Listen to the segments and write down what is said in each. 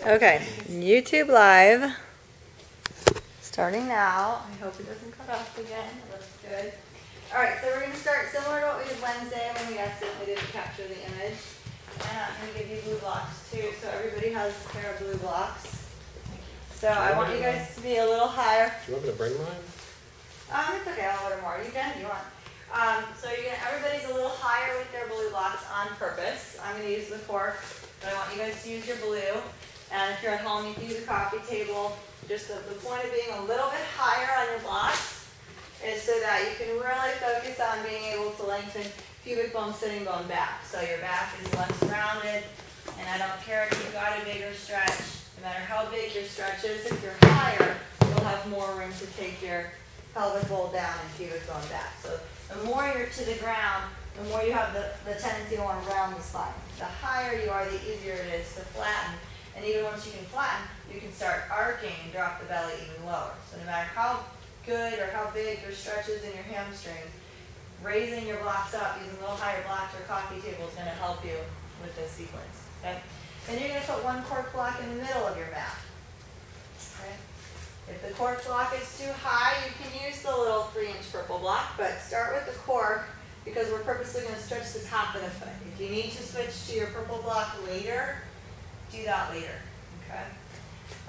Okay, YouTube Live, starting now. I hope it doesn't cut off again. It looks good. All right, so we're going to start similar to what we did Wednesday when we accidentally didn't capture the image. And I'm going to give you blue blocks too, so everybody has a pair of blue blocks. So I want you guys to be a little higher. Do you want me to bring mine? It's okay, I'll order more. You can if you want. So everybody's a little higher with their blue blocks on purpose. I'm going to use the fork, but I want you guys to use your blue. And if you're at home, you can use a coffee table. Just the point of being a little bit higher on your blocks is so that you can really focus on being able to lengthen pubic bone, sitting bone back. So your back is less rounded, and I don't care if you've got a bigger stretch. No matter how big your stretch is, if you're higher, you'll have more room to take your pelvic bowl down and pubic bone back. So the more you're to the ground, the more you have the tendency to want to round the spine. The higher you are, the easier it is to flatten. And even once you can flatten, you can start arcing and drop the belly even lower. So no matter how good or how big your stretch is in your hamstrings, raising your blocks up, using a little higher blocks or coffee table is going to help you with this sequence. Okay? Then you're going to put one cork block in the middle of your mat. Okay? If the cork block is too high, you can use the little 3-inch purple block, but start with the cork because we're purposely going to stretch the top of the foot. If you need to switch to your purple block later, do that later. Okay?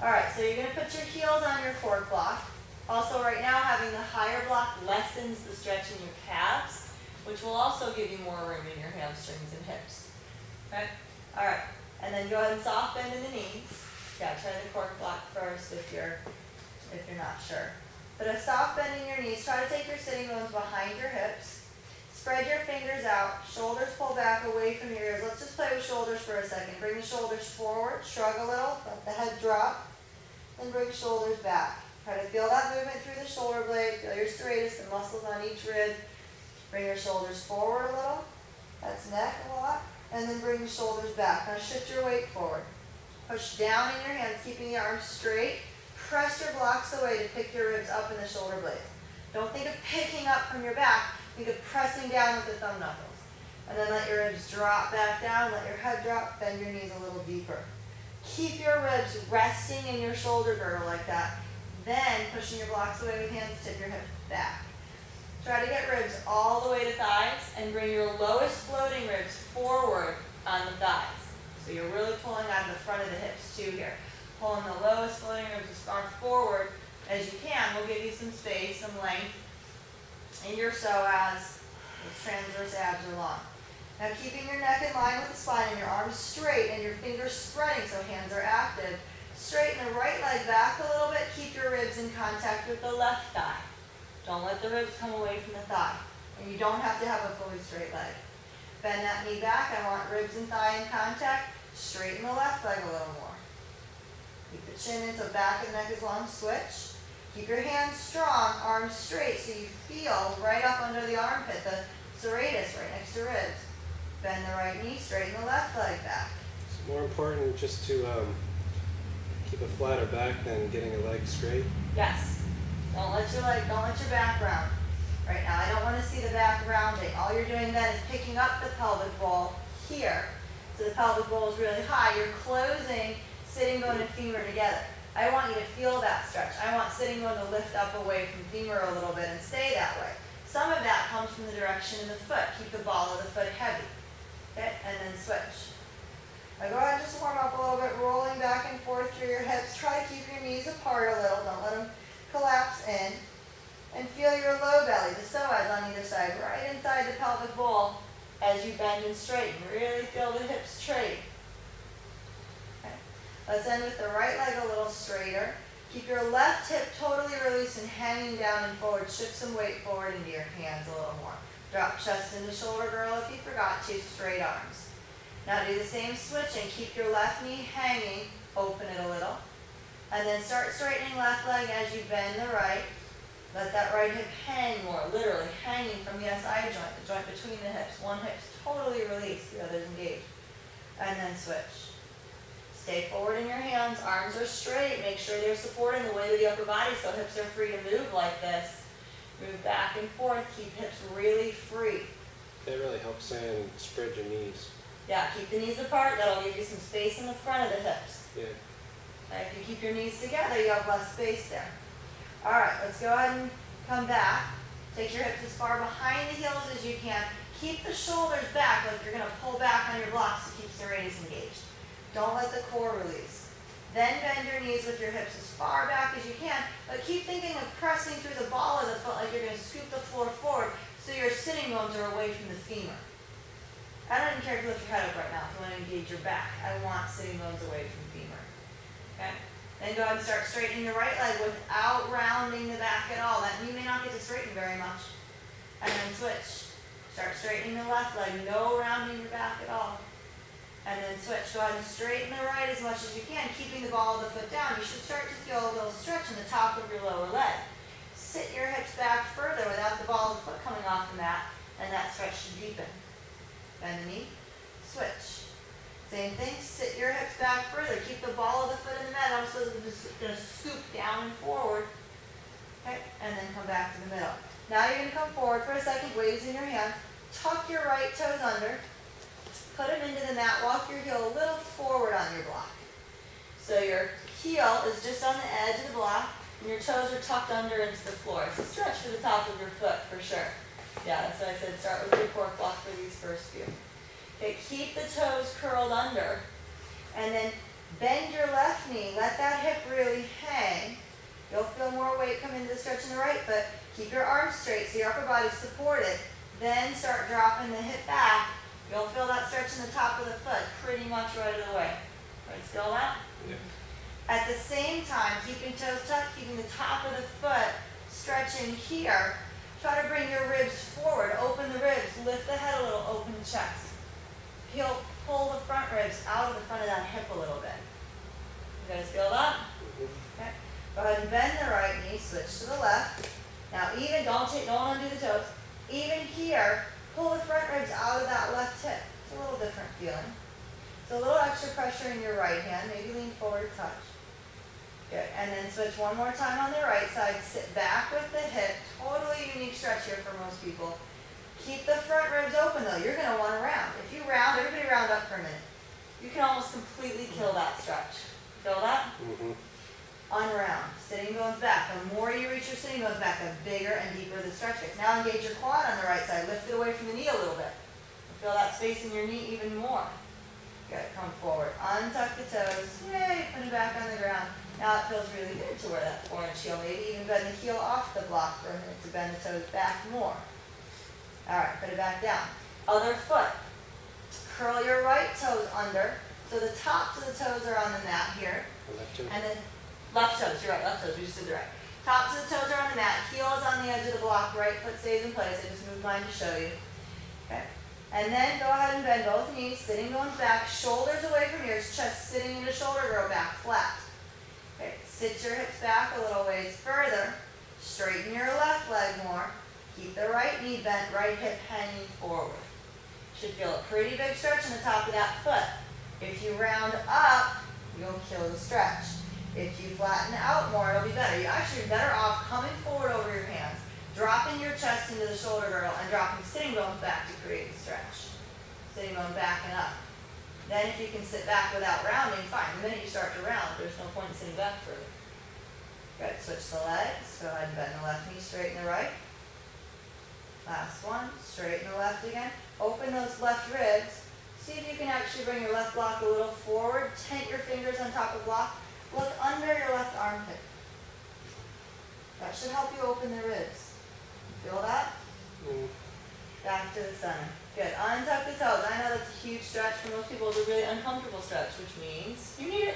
All right, so you're going to put your heels on your cork block. Also, right now, having the higher block lessens the stretch in your calves, which will also give you more room in your hamstrings and hips. Okay? All right, and then go ahead and soft bend in the knees. Yeah, try the cork block first if you're not sure. But a soft bend in your knees. Try to take your sitting bones behind your hips. Spread your fingers out, shoulders pull back away from your ears. Let's just play with shoulders for a second. Bring the shoulders forward, shrug a little, let the head drop, then bring shoulders back. Try to feel that movement through the shoulder blade, feel your serratus, the muscles on each rib. Bring your shoulders forward a little, that's neck a lot, and then bring the shoulders back. Now shift your weight forward. Push down in your hands, keeping the arms straight. Press your blocks away to pick your ribs up in the shoulder blades. Don't think of picking up from your back. Think of pressing down with the thumb knuckles. And then let your ribs drop back down, let your head drop, bend your knees a little deeper. Keep your ribs resting in your shoulder girdle like that. Then, pushing your blocks away with hands, tip your hips back. Try to get ribs all the way to thighs and bring your lowest floating ribs forward on the thighs. So you're really pulling out of the front of the hips too here. Pulling the lowest floating ribs as far forward as you can will give you some space, some length in your psoas. Those transverse abs are long. Now keeping your neck in line with the spine and your arms straight and your fingers spreading so hands are active. Straighten the right leg back a little bit. Keep your ribs in contact with the left thigh. Don't let the ribs come away from the thigh. And you don't have to have a fully straight leg. Bend that knee back. I want ribs and thigh in contact. Straighten the left leg a little more. Keep the chin in so back and neck is long. Switch. Keep your hands strong, arms straight so you feel right up under the armpit, the serratus right next to ribs. Bend the right knee, straighten the left leg back. It's more important just to keep a flatter back than getting a leg straight. Yes. Don't let your back round. Right now, I don't want to see the back rounding. All you're doing then is picking up the pelvic bowl here. So the pelvic bowl is really high. You're closing sitting bone and femur together. I want you to feel that stretch. I want sitting bone to lift up away from femur a little bit and stay that way. Some of that comes from the direction of the foot. Keep the ball of the foot heavy. Okay? And then switch. Now go ahead and just warm up a little bit, rolling back and forth through your hips. Try to keep your knees apart a little. Don't let them collapse in. And feel your low belly, the psoas on either side, right inside the pelvic bowl as you bend and straighten. Really feel the hips straight. Let's end with the right leg a little straighter. Keep your left hip totally released and hanging down and forward. Shift some weight forward into your hands a little more. Drop chest into shoulder girdle if you forgot to. Straight arms. Now do the same switch and keep your left knee hanging. Open it a little. And then start straightening left leg as you bend the right. Let that right hip hang more, literally hanging from the SI joint, the joint between the hips. One hip's totally released, the other's engaged. And then switch. Stay forward in your hands, arms are straight. Make sure they're supporting the weight of the upper body so hips are free to move like this. Move back and forth, keep hips really free. That really helps saying spread your knees. Yeah, keep the knees apart. That'll give you some space in the front of the hips. Yeah. keep your knees together, you have less space there. All right, let's go ahead and come back. Take your hips as far behind the heels as you can. Keep the shoulders back like you're going to pull back on your blocks to keep serratus engaged. Don't let the core release. Then bend your knees with your hips as far back as you can, but keep thinking of pressing through the ball of the foot like you're going to scoop the floor forward so your sitting bones are away from the femur. I don't even care if you lift your head up right now if you want to engage your back. I want sitting bones away from the femur. Okay? Then go ahead and start straightening the right leg without rounding the back at all. That you may not get to straighten very much. And then switch. Start straightening the left leg, no rounding your back at all. And then switch. Go ahead and straighten the right as much as you can, keeping the ball of the foot down. You should start to feel a little stretch in the top of your lower leg. Sit your hips back further without the ball of the foot coming off the mat, and that stretch should deepen. Bend the knee, switch. Same thing, sit your hips back further. Keep the ball of the foot in the mat. I'm supposed to just going to scoop down and forward. Okay, and then come back to the middle. Now you're going to come forward for a second, weights in your hands. Tuck your right toes under. Put them into the mat. Walk your heel a little forward on your block. So your heel is just on the edge of the block, and your toes are tucked under into the floor. It's a stretch for the top of your foot for sure. Yeah, that's why I said start with your cork block for these first few. Okay, keep the toes curled under, and then bend your left knee. Let that hip really hang. You'll feel more weight come into the stretch in the right foot. Keep your arms straight so your upper body's supported. Then start dropping the hip back. You'll feel that stretch in the top of the foot pretty much right away. Right, feel that? Yeah. At the same time, keeping toes tucked, keeping the top of the foot stretching here. Try to bring your ribs forward. Open the ribs. Lift the head a little. Open the chest. Pull the front ribs out of the front of that hip a little bit. You guys feel that? Okay. Go ahead and bend the right knee. Switch to the left. Now even, don't undo the toes. Even here, pull the front ribs out of that left hip. It's a little different feeling. So a little extra pressure in your right hand. Maybe lean forward a touch. Good. And then switch one more time on the right side. Sit back with the hip. Totally unique stretch here for most people. Keep the front ribs open though. You're going to want to round. If you round, everybody round up for a minute. You can almost completely kill that stretch. Feel that? Mm-hmm. Unround. Sitting bones back. The more you reach your sitting bones back, the bigger and deeper the stretch gets. Now engage your quad on the right side. Lift it away from the knee a little bit. Feel that space in your knee even more. Good. Come forward. Untuck the toes. Yay. Put it back on the ground. Now it feels really good to wear that 4-inch heel. Maybe even bend the heel off the block for a minute to bend the toes back more. All right. Put it back down. Other foot. Curl your right toes under. So the tops of the toes are on the mat here. Left toe. And then left toes, you're right, left toes, we just did the right. Tops of the toes are on the mat, heel is on the edge of the block, right foot stays in place. I just moved mine to show you. Okay. And then go ahead and bend both knees, sitting bones back, shoulders away from yours, chest sitting into shoulder girdle, back flat. Okay. Sit your hips back a little ways further. Straighten your left leg more. Keep the right knee bent, right hip hanging forward. Should feel a pretty big stretch in the top of that foot. If you round up, you'll kill the stretch. If you flatten out more, it'll be better. You're actually better off coming forward over your hands, dropping your chest into the shoulder girdle, and dropping sitting bones back to create the stretch. Sitting bone back and up. Then if you can sit back without rounding, fine. The minute you start to round, there's no point in sitting back further. Good. Switch the legs. Go ahead and bend the left knee, straighten the right. Last one. Straighten the left again. Open those left ribs. See if you can actually bring your left block a little forward. Tent your fingers on top of block. Look under your left armpit. That should help you open the ribs. Feel that? Mm. Back to the center. Good. Untuck the toes. I know that's a huge stretch. For most people, it's a really uncomfortable stretch, which means you need it.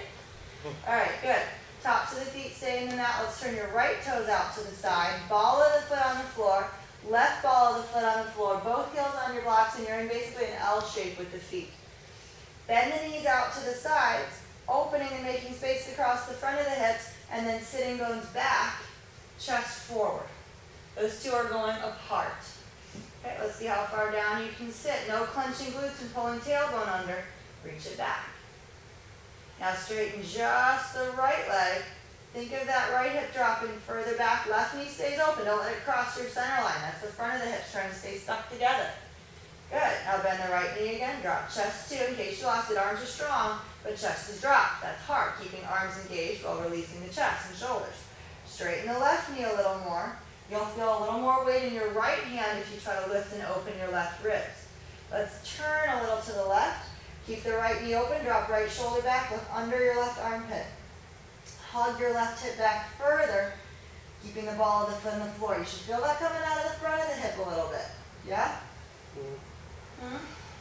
All right, good. Tops of the feet stay in the mat. Let's turn your right toes out to the side. Ball of the foot on the floor. Left ball of the foot on the floor. Both heels on your blocks, and you're in basically an L shape with the feet. Bend the knees out to the sides, opening and making space across the front of the hips, and then sitting bones back, chest forward. Those two are going apart. Okay, let's see how far down you can sit. No clenching glutes and pulling tailbone under. Reach it back. Now straighten just the right leg. Think of that right hip dropping further back. Left knee stays open. Don't let it cross your center line. That's the front of the hips trying to stay stuck together. Good. Now bend the right knee again. Drop chest too in case you lost it. Arms are strong. but chest is dropped. That's hard, keeping arms engaged while releasing the chest and shoulders. Straighten the left knee a little more. You'll feel a little more weight in your right hand if you try to lift and open your left ribs. Let's turn a little to the left. Keep the right knee open, drop right shoulder back, look under your left armpit. Hug your left hip back further, keeping the ball of the foot on the floor. You should feel that coming out of the front of the hip a little bit. Yeah?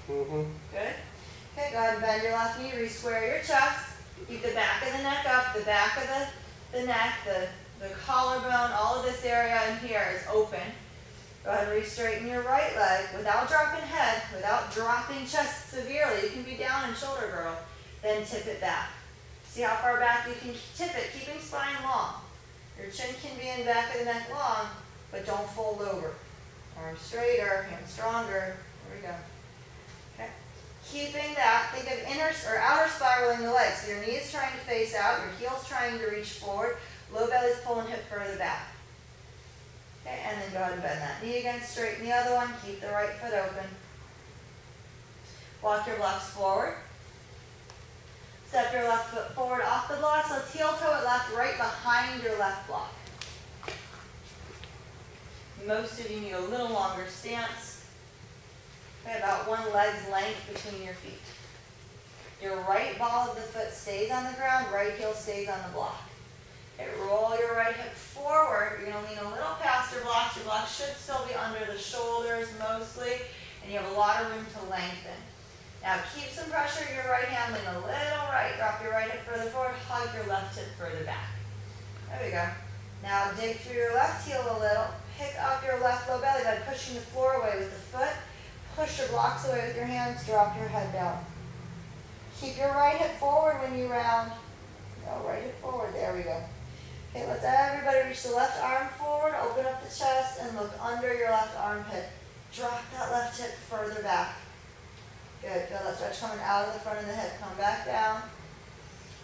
Good. Okay, go ahead and bend your left knee, re-square your chest. Keep the back of the neck up, the back of the neck, the collarbone, all of this area in here is open. Go ahead and re-straighten your right leg without dropping head, without dropping chest severely. You can be down and shoulder girdle. Then tip it back. See how far back you can tip it, keeping spine long. Your chin can be in back of the neck long, but don't fold over. Arms straighter, hands stronger. There we go. Okay. Keeping that, think of inner or outer spiraling the legs. So your knee is trying to face out, your heel's trying to reach forward, low belly's pulling hip further back. Okay, and then go ahead and bend that knee again, straighten the other one, keep the right foot open. Walk your blocks forward. Step your left foot forward off the blocks. Let's heel toe it left, right behind your left block. Most of you need a little longer stance. Okay, about one leg's length between your feet. Your right ball of the foot stays on the ground, right heel stays on the block. Okay, roll your right hip forward. You're going to lean a little past your blocks. Your blocks should still be under the shoulders mostly, and you have a lot of room to lengthen. Now keep some pressure in your right hand, lean a little right, drop your right hip further forward, hug your left hip further back. There we go. Now dig through your left heel a little, pick up your left low belly by pushing the floor away with the foot, push your blocks away with your hands, drop your head down. Keep your right hip forward when you round. No, right hip forward, there we go. Okay, let's everybody reach the left arm forward, open up the chest, and look under your left armpit. Drop that left hip further back. Good, feel that stretch coming out of the front of the hip. Come back down.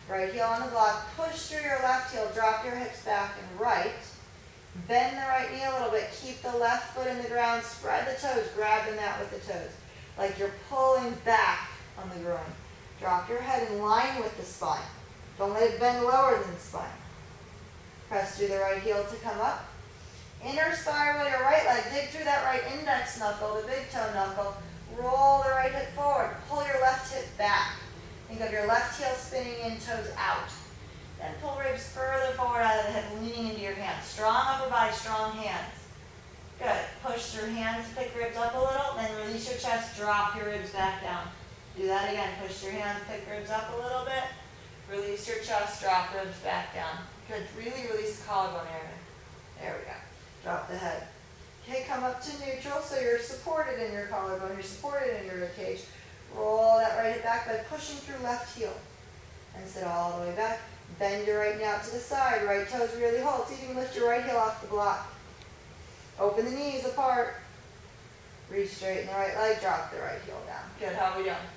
Right heel on the block. Push through your left heel. Drop your hips back and right. Bend the right knee a little bit. Keep the left foot in the ground. Spread the toes. Grab the mat with the toes. Like you're pulling back on the groin. Drop your head in line with the spine. Don't let it bend lower than the spine. Press through the right heel to come up. Inner spiral your right leg. Dig through that right index knuckle, the big toe knuckle. Roll the right hip forward. Pull your left hip back. Think of your left heel spinning in, toes out. Then pull ribs further forward out of the hip, leaning into your hands. Strong upper body, strong hands. Good. Push through hands, pick ribs up a little, then release your chest, drop your ribs back down. Do that again. Push your hands, pick ribs up a little bit. Release your chest, drop ribs back down. Good. Really release the collarbone area. There we go. Drop the head. Okay, come up to neutral, so you're supported in your collarbone, you're supported in your rib cage. Roll that right hip back by pushing through left heel. And sit all the way back. Bend your right knee out to the side, right toes really hold. See if you can lift your right heel off the block. Open the knees apart. Reach straighten the right leg, drop the right heel down. Good, how are we doing?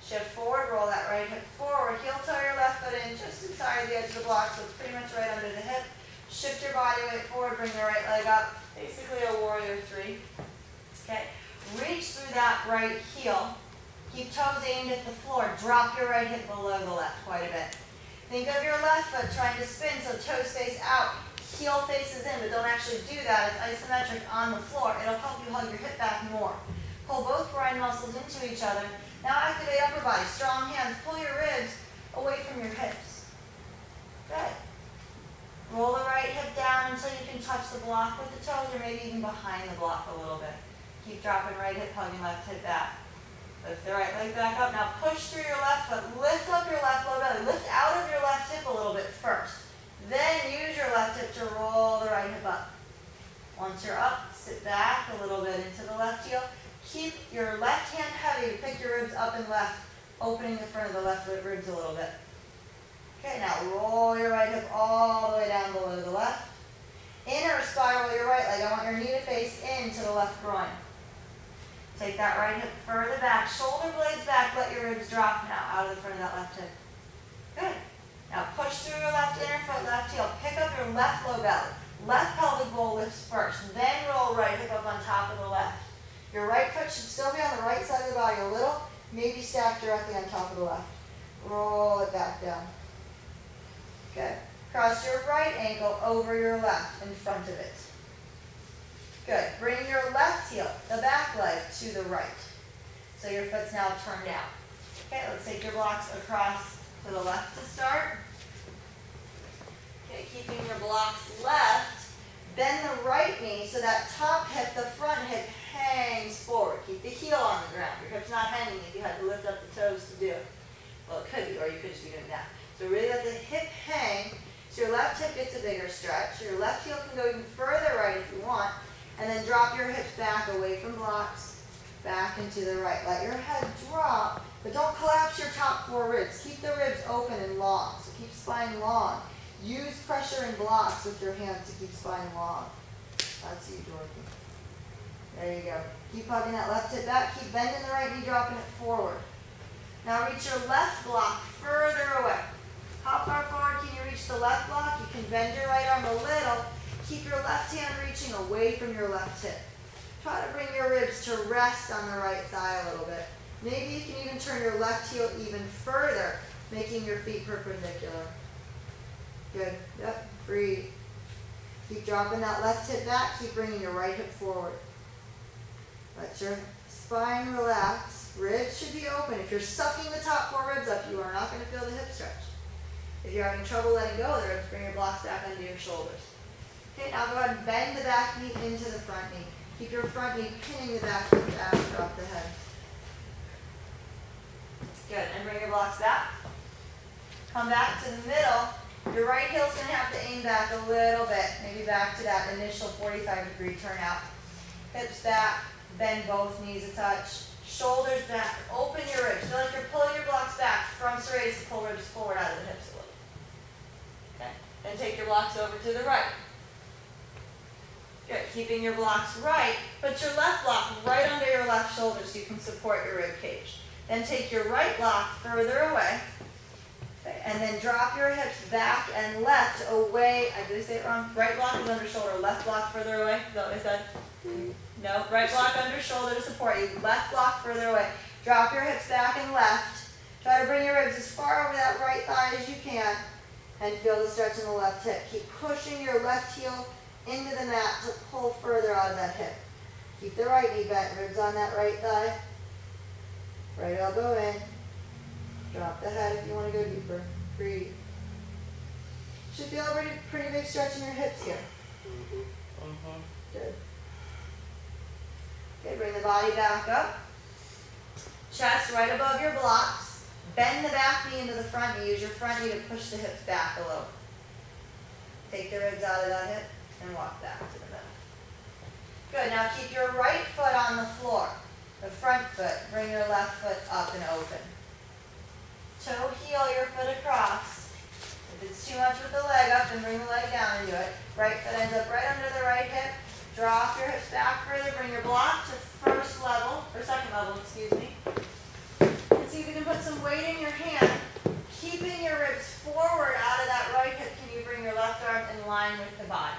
Shift forward, roll that right hip forward. Heel toe your left foot in just inside the edge of the block, so it's pretty much right under the hip. Shift your body weight forward, bring the right leg up. Basically a warrior three. Okay. Reach through that right heel. Keep toes aimed at the floor. Drop your right hip below the left quite a bit. Think of your left foot trying to spin so toes face out. Heel faces in, but don't actually do that. It's isometric on the floor. It'll help you hug your hip back more. Pull both groin muscles into each other. Now activate upper body. Strong hands. Pull your ribs away from your hips. Good. Roll the right hip down until you can touch the block with the toes or maybe even behind the block a little bit. Keep dropping right hip, hugging left hip back. Lift the right leg back up. Now push through your left foot. Lift up your left low belly. Lift out of your left hip a little bit first. Then use your left hip to roll the right hip up. Once you're up, sit back a little bit into the left heel. Keep your left hand heavy. Pick your ribs up and left, opening the front of the left ribs a little bit. Okay, now roll your right hip all the way down below the left. Inner spiral your right leg. I want your knee to face into the left groin. Take that right hip further back. Shoulder blades back. Let your ribs drop now out of the front of that left hip. Good. Now push through your left inner foot, left heel. Pick up your left low belly. Left pelvic bowl lifts first. Then roll right hip up on top of the left. Your right foot should still be on the right side of the body a little. Maybe stacked directly on top of the left. Roll it back down. Good. Cross your right ankle over your left in front of it. Good. Bring your left heel, the back leg, to the right. So your foot's now turned out. Okay, let's take your blocks across to the left to start. Okay, keeping your blocks left, bend the right knee so that top hip, the front hip, hangs forward. Keep the heel on the ground. Your hip's not hanging if you had to lift up the toes to do it. Well, it could be, or you could just be doing that. So really let the hip hang, so your left hip gets a bigger stretch. Your left heel can go even further right if you want, and then drop your hips back away from blocks, back into the right. Let your head drop, but don't collapse your top 4 ribs. Keep the ribs open and long, so keep spine long. Use pressure in blocks with your hands to keep spine long. That's you, Dorothy. There you go. Keep hugging that left hip back. Keep bending the right knee, dropping it forward. Now reach your left block further away. How far forward can you reach the left block? You can bend your right arm a little. Keep your left hand reaching away from your left hip. Try to bring your ribs to rest on the right thigh a little bit. Maybe you can even turn your left heel even further, making your feet perpendicular. Good. Yep. Breathe. Keep dropping that left hip back. Keep bringing your right hip forward. Let your spine relax. Ribs should be open. If you're sucking the top 4 ribs up, you are not going to feel the hip stretch. If you're having trouble letting go of the ribs, bring your blocks back under your shoulders. Okay, now go ahead and bend the back knee into the front knee. Keep your front knee pinning the back foot down, drop the head. Good, and bring your blocks back. Come back to the middle. Your right heel's going to have to aim back a little bit, maybe back to that initial 45-degree turnout. Hips back, bend both knees a touch. Shoulders back, open your ribs. Feel like you're pulling your blocks back. Front's raised to pull ribs forward out of the hips a little. Okay, then take your blocks over to the right. Good, keeping your blocks right, put your left block right under your left shoulder so you can support your rib cage. Then take your right block further away, okay, and then drop your hips back and left away. Did I say it wrong? Right block is under shoulder, left block further away. Is that what I said? No, right block under shoulder to support you. Left block further away. Drop your hips back and left. Try to bring your ribs as far over that right thigh as you can and feel the stretch in the left hip. Keep pushing your left heel into the mat to pull further out of that hip. Keep the right knee bent, ribs on that right thigh. Right elbow in. Drop the head if you want to go deeper. Breathe. Should feel a pretty big stretch in your hips here. Good. Okay, bring the body back up. Chest right above your blocks. Bend the back knee into the front knee. Use your front knee to push the hips back a little. Take the ribs out of that hip and walk back to the middle. Good, now keep your right foot on the floor. The front foot. Bring your left foot up and open. Toe heel your foot across. If it's too much with the leg up, then bring the leg down and do it. Right foot ends up right under the right hip. Drop your hips back further. Bring your block to second level, excuse me. And see if you can put some weight in your hand. Keeping your ribs forward out of that right hip, can you bring your left arm in line with the body?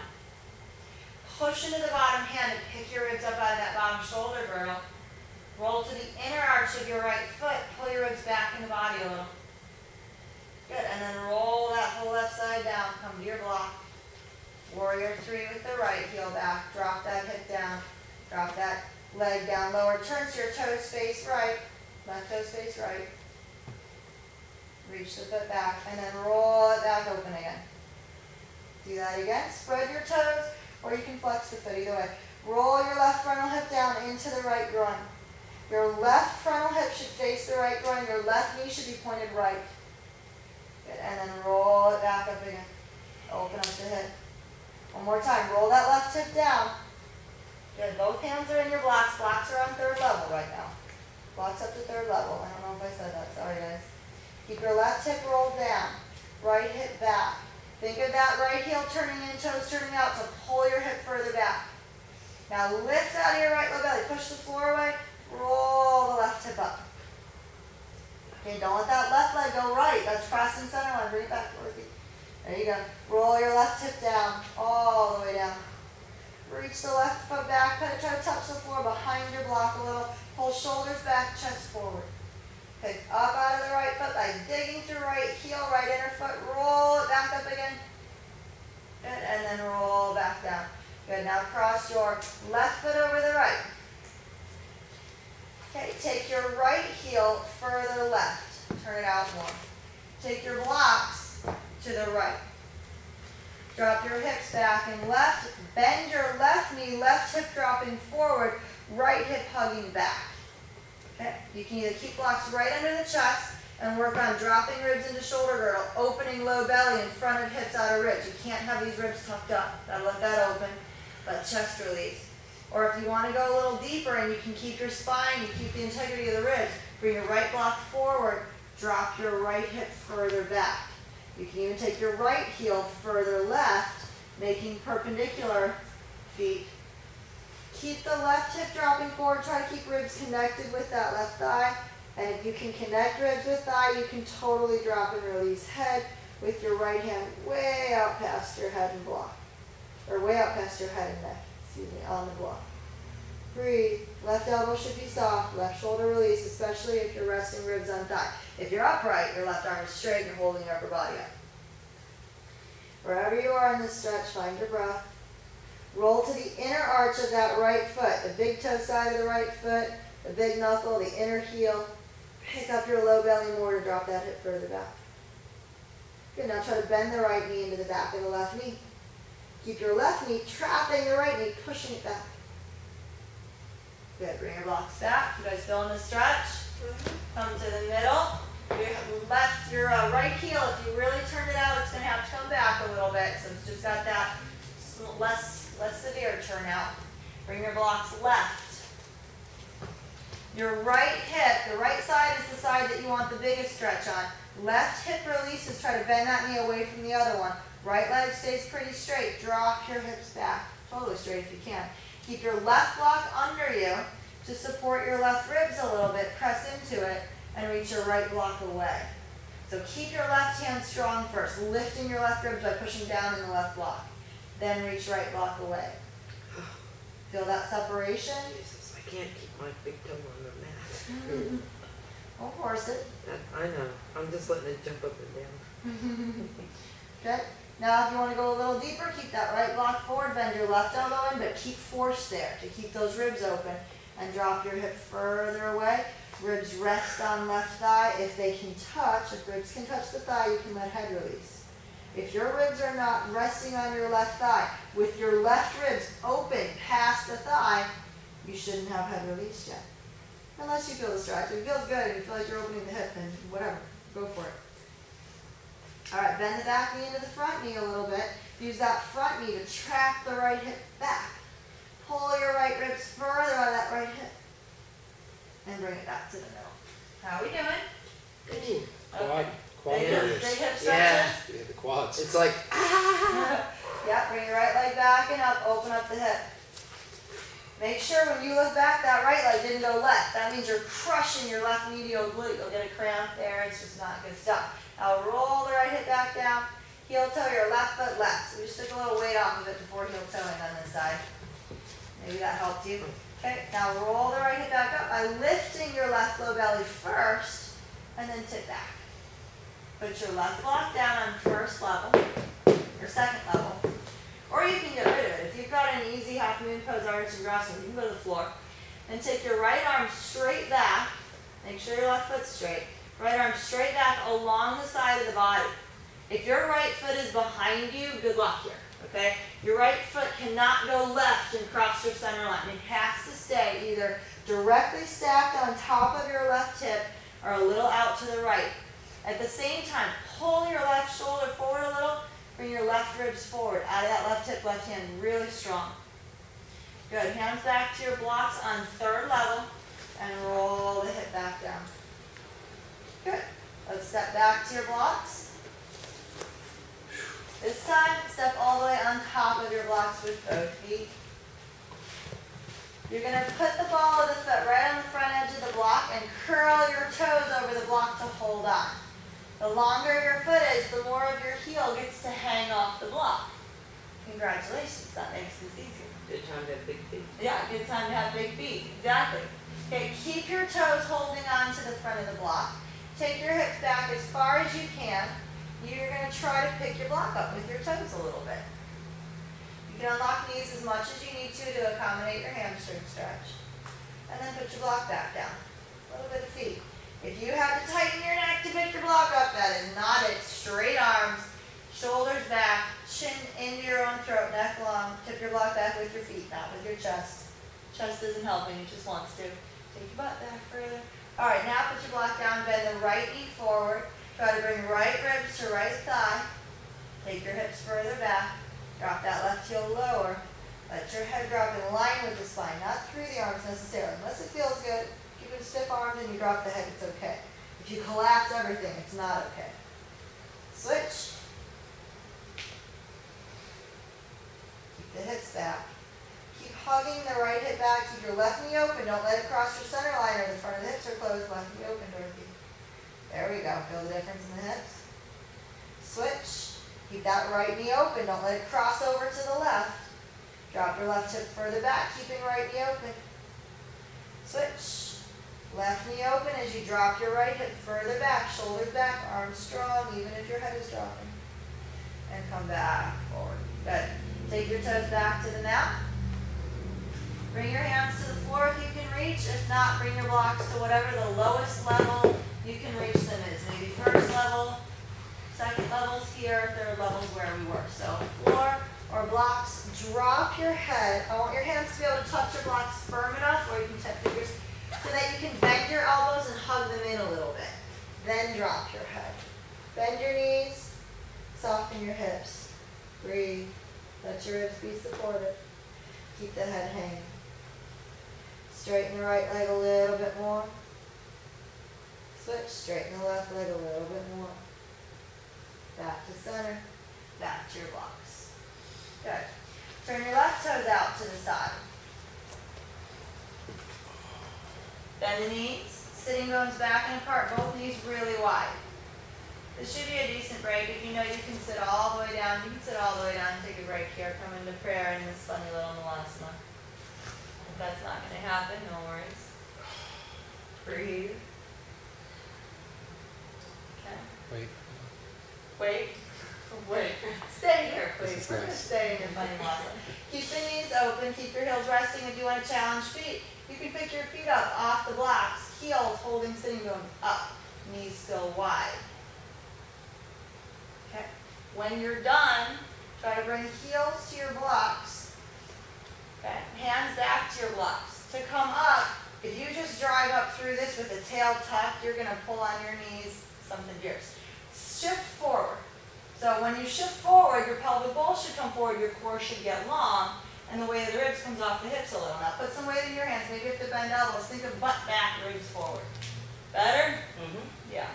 Push into the bottom hand and pick your ribs up out of that bottom shoulder girdle. Roll to the inner arch of your right foot. Pull your ribs back in the body a little. Good, and then roll that whole left side down. Come to your block. Warrior 3 with the right heel back. Drop that hip down. Drop that leg down lower. Turn so your toes face right. Left toes face right. Reach the foot back and then roll it back open again. Do that again. Spread your toes or you can flex the foot either way. Roll your left frontal hip down into the right groin. Your left frontal hip should face the right groin. Your left knee should be pointed right. Good. And then roll it back up again. Open up the hip. One more time. Roll that left hip down. Good. Both hands are in your blocks. Blocks are on third level right now. Blocks up to third level. I don't know if I said that. Sorry, guys. Keep your left hip rolled down. Right hip back. Think of that right heel turning in, toes turning out to pull your hip further back. Now lift out of your right low belly. Push the floor away. Roll the left hip up. Okay, don't let that left leg go right. That's crossing center line. Bring it back towards you. There you go. Roll your left hip down. All the way down. Reach the left foot back. Try to touch the floor behind your block a little. Pull shoulders back, chest forward. Pick up out of the right foot by digging through right heel, right inner foot, roll it back up again. Good, and then roll back down. Good, now cross your left foot over the right. Okay, take your right heel further left. Turn it out more. Take your blocks to the right. Drop your hips back and left. Bend your left knee, left hip dropping forward, right hip hugging back. Okay, you can either keep blocks right under the chest and work on dropping ribs into shoulder girdle, opening low belly in front of hips, out of ribs. You can't have these ribs tucked up. Gotta let that open. Let chest release. Or if you want to go a little deeper and you can keep your spine, you keep the integrity of the ribs, bring your right block forward, drop your right hip further back. You can even take your right heel further left, making perpendicular feet. Keep the left hip dropping forward. Try to keep ribs connected with that left thigh. And if you can connect ribs with thigh, you can totally drop and release head with your right hand way out past your head and block. Or way out past your head and neck, on the block. Breathe. Left elbow should be soft. Left shoulder release, especially if you're resting ribs on thigh. If you're upright, your left arm is straight and you're holding your upper body up. Wherever you are in this stretch, find your breath. Roll to the inner arch of that right foot, the big toe side of the right foot, the big knuckle, the inner heel. Pick up your low belly more to drop that hip further back. Good, now try to bend the right knee into the back of the left knee. Keep your left knee trapping the right knee, pushing it back. Good, bring your blocks back. You guys feeling the stretch? Come to the middle. Your right heel, if you really turn it out, it's going to have to come back a little bit. So it's just got that less severe turn out. Bring your blocks left. Your right hip, the right side is the side that you want the biggest stretch on. Left hip releases, try to bend that knee away from the other one. Right leg stays pretty straight. Drop your hips back, totally straight if you can. Keep your left block under you to support your left ribs a little bit. Press into it and reach your right block away. So keep your left hand strong first, lifting your left ribs by pushing down in the left block. Then reach right block away. Feel that separation? Jesus, I can't keep my big toe on the mat. Don't force it. I know. I'm just letting it jump up and down. Good. Now if you want to go a little deeper, keep that right block forward, bend your left elbow in, but keep force there to keep those ribs open. And drop your hip further away. Ribs rest on left thigh. If they can touch, if ribs can touch the thigh, you can let head release. If your ribs are not resting on your left thigh, with your left ribs open past the thigh, you shouldn't have head released yet. Unless you feel the stretch. If it feels good and you feel like you're opening the hip, then whatever, go for it. All right, bend the back knee into the front knee a little bit. Use that front knee to trap the right hip back. Pull your right ribs further out of that right hip. And bring it back to the middle. How are we doing? Good. Quad Big burgers. hip stretches? Yeah. Yeah, the quads. It's like, Yeah, bring your right leg back and up. Open up the hip. Make sure when you look back, that right leg didn't go left. That means you're crushing your left medial glute. You'll get a cramp there. It's just not good stuff. Now roll the right hip back down. Heel toe your left foot left. So we just took a little weight off of it before heel toeing on this side. Maybe that helped you. Okay, now roll the right hip back up by lifting your left low belly first and then tip back. Put your left block down on first level or second level. Or you can get rid of it. If you've got an easy half moon pose arch and grasshopper, you can go to the floor. And take your right arm straight back. Make sure your left foot's straight. Right arm straight back along the side of the body. If your right foot is behind you, good luck here. Okay? Your right foot cannot go left and cross your center line. It has to stay either directly stacked on top of your left hip or a little out to the right. At the same time, pull your left shoulder forward a little. Bring your left ribs forward. Out of that left hip, left hand really strong. Good. Hands back to your blocks on third level and roll the hip back down. Good. Let's step back to your blocks. This time, step all the way on top of your blocks with both feet. You're going to put the ball of the foot right on the front edge of the block and curl your toes over the block to hold on. The longer your foot is, the more of your heel gets to hang off the block. Congratulations, that makes this easier. good time to have big feet. Yeah, good time to have big feet, exactly. Okay, keep your toes holding on to the front of the block. Take your hips back as far as you can. You're going to try to pick your block up with your toes a little bit. You can unlock knees as much as you need to accommodate your hamstring stretch. And then put your block back down. A little bit of feet. If you have to tighten your neck to pick your block up, that is not it. Straight arms, shoulders back, chin into your own throat, neck long. Tip your block back with your feet, not with your chest. Chest isn't helping, it just wants to. Take your butt back further. All right, now put your block down, bend the right knee forward. Try to bring right ribs to right thigh. Take your hips further back. Drop that left heel lower. Let your head drop in line with the spine, not through the arms necessarily. Unless it feels good, keep it stiff arms and you drop the head, it's okay. If you collapse everything, it's not okay. Switch. Keep the hips back. Keep hugging the right hip back. Keep your left knee open. Don't let it cross your center line or the front of the hips are closed. Left knee open, Dorothy. There we go. Feel the difference in the hips? Switch. Keep that right knee open. Don't let it cross over to the left. Drop your left hip further back, keeping right knee open. Switch. Left knee open as you drop your right hip further back, shoulders back, arms strong, even if your head is dropping. And come back forward. Good. Take your toes back to the mat. Bring your hands to the floor if you can reach. If not, bring your blocks to whatever the lowest level you can reach them is. Maybe first level, second level's here, third level's where we work. So floor or blocks. Drop your head. I want your hands to be able to touch your blocks firm enough, or you can tap fingers, so that you can bend your elbows and hug them in a little bit. Then drop your head. Bend your knees. Soften your hips. Breathe. Let your ribs be supported. Keep the head hanging. Straighten the right leg a little bit more. Switch. Straighten the left leg a little bit more. Back to center. Back to your blocks. Good. Turn your left toes out to the side. Bend the knees. Sitting bones back and apart. Both knees really wide. This should be a decent break. If you know you can sit all the way down, you can sit all the way down and take a break here. Come into prayer in this funny little malasana. If that's not going to happen, no worries. Breathe. Okay. Wait. Wait. Wait. Stay here, please. We're going to stay in your funny malasana. Keep the knees open. Keep your heels resting. If you want to challenge feet, you can pick your feet up off the blocks. Heels holding sitting bones up. Knees still wide. Okay. When you're done, try to bring heels to your blocks. Okay. Hands back to your blocks. To come up, if you just drive up through this with the tail tucked, you're going to pull on your knees, something fierce. Shift forward. So when you shift forward, your pelvic bowl should come forward, your core should get long, and the weight of the ribs comes off the hips a little. Now put some weight in your hands. Maybe you have to bend elbows. Think of butt back, ribs forward. Better? Mm-hmm. Yeah.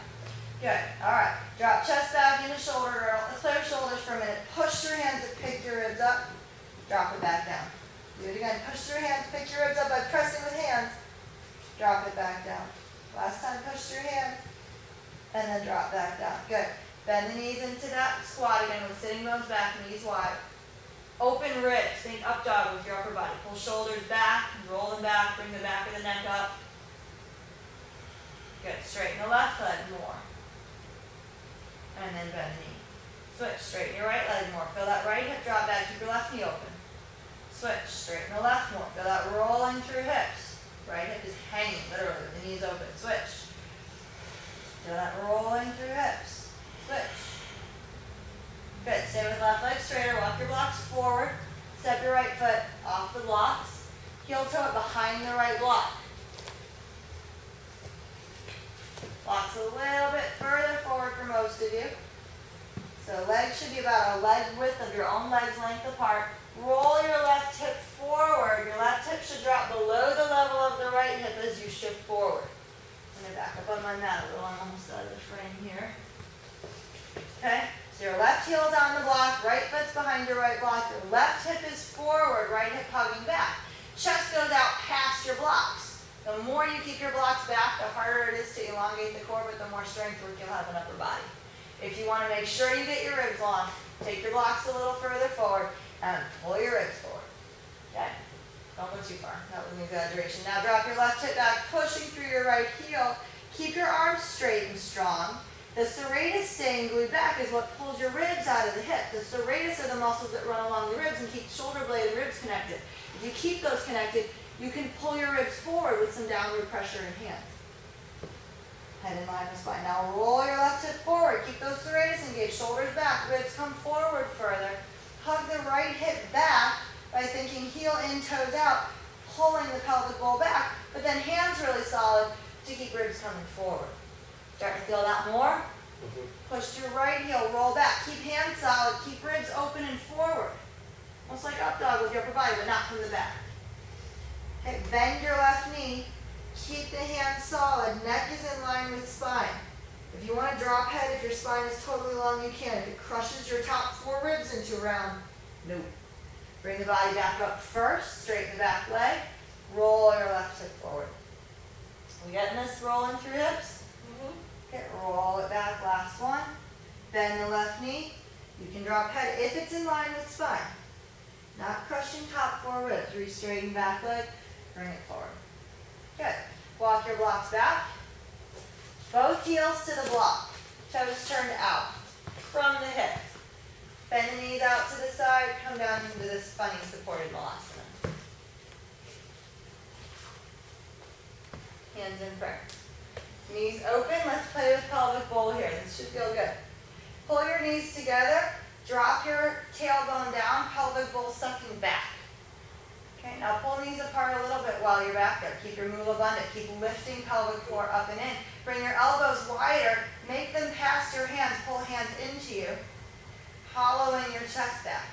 Good. All right. Drop chest back into shoulder girdle. Let's play with shoulders for a minute. Push your hands to pick your ribs up. Drop it back down. Do it again. Push your hands, pick your ribs up by pressing with hands. Drop it back down. Last time, push your hands. And then drop back down. Good. Bend the knees into that squat again with sitting bones back, knees wide. Open ribs. Think up dog with your upper body. Pull shoulders back, roll them back, bring the back of the neck up. Good. Straighten the left leg more. And then bend the knee. Switch. Straighten your right leg more. Feel that right hip drop back. Keep your left knee open. Switch. Straighten the left more. Feel that rolling through hips. Right hip is hanging, literally. The knee is open. Switch. Feel that rolling through hips. Switch. Good. Stay with left leg straighter. Walk your blocks forward. Step your right foot off the blocks. Heel toe it behind the right block. Blocks a little bit further forward for most of you. So legs should be about a leg width of your own legs length apart. Roll your left hip forward. Your left hip should drop below the level of the right hip as you shift forward. I'm going to back up on my mat a little. I'm almost out of the frame here. Okay, so your left heel is on the block, right foot's behind your right block, your left hip is forward, right hip hugging back. Chest goes out past your blocks. The more you keep your blocks back, the harder it is to elongate the core, but the more strength work you'll have in upper body. If you want to make sure you get your ribs long, take your blocks a little further forward and pull your ribs forward. Okay? Don't go too far. That was an exaggeration. Now drop your left hip back, pushing through your right heel. Keep your arms straight and strong. The serratus staying glued back is what pulls your ribs out of the hip. The serratus are the muscles that run along the ribs and keep shoulder blade and ribs connected. If you keep those connected, you can pull your ribs forward with some downward pressure in hands. Head in line with spine. Now roll your left hip forward. Keep those serratus engaged. Shoulders back. Ribs come forward further. Hug the right hip back by thinking heel in, toes out, pulling the pelvic bowl back, but then hands really solid to keep ribs coming forward. Start to feel that more? Push your right heel, roll back. Keep hands solid. Keep ribs open and forward. Almost like up dog with your upper body, but not from the back. Okay, bend your left knee. Keep the hands solid. Neck is in line with spine. If you want to drop head, if your spine is totally long, you can. If it crushes your top 4 ribs into a round, no. Bring the body back up first. Straighten the back leg. Roll your left hip forward. We getting this rolling through hips? Okay, roll it back. Last one. Bend the left knee. You can drop head if it's in line with spine. Not crushing top 4 ribs. Re-straighten back leg. Bring it forward. Good. Walk your blocks back. Both heels to the block. Toes turned out from the hip. Bend the knees out to the side. Come down into this funny supported malasana. Hands in prayer. Knees open. Let's play with pelvic bowl here. This should feel good. Pull your knees together. Drop your tailbone down. Pelvic bowl sucking back. Okay, now pull knees apart a little bit while you're back there. Keep your mula bandha. Keep lifting pelvic floor up and in. Bring your elbows wider. Make them past your hands. Pull hands into you. Hollowing your chest back.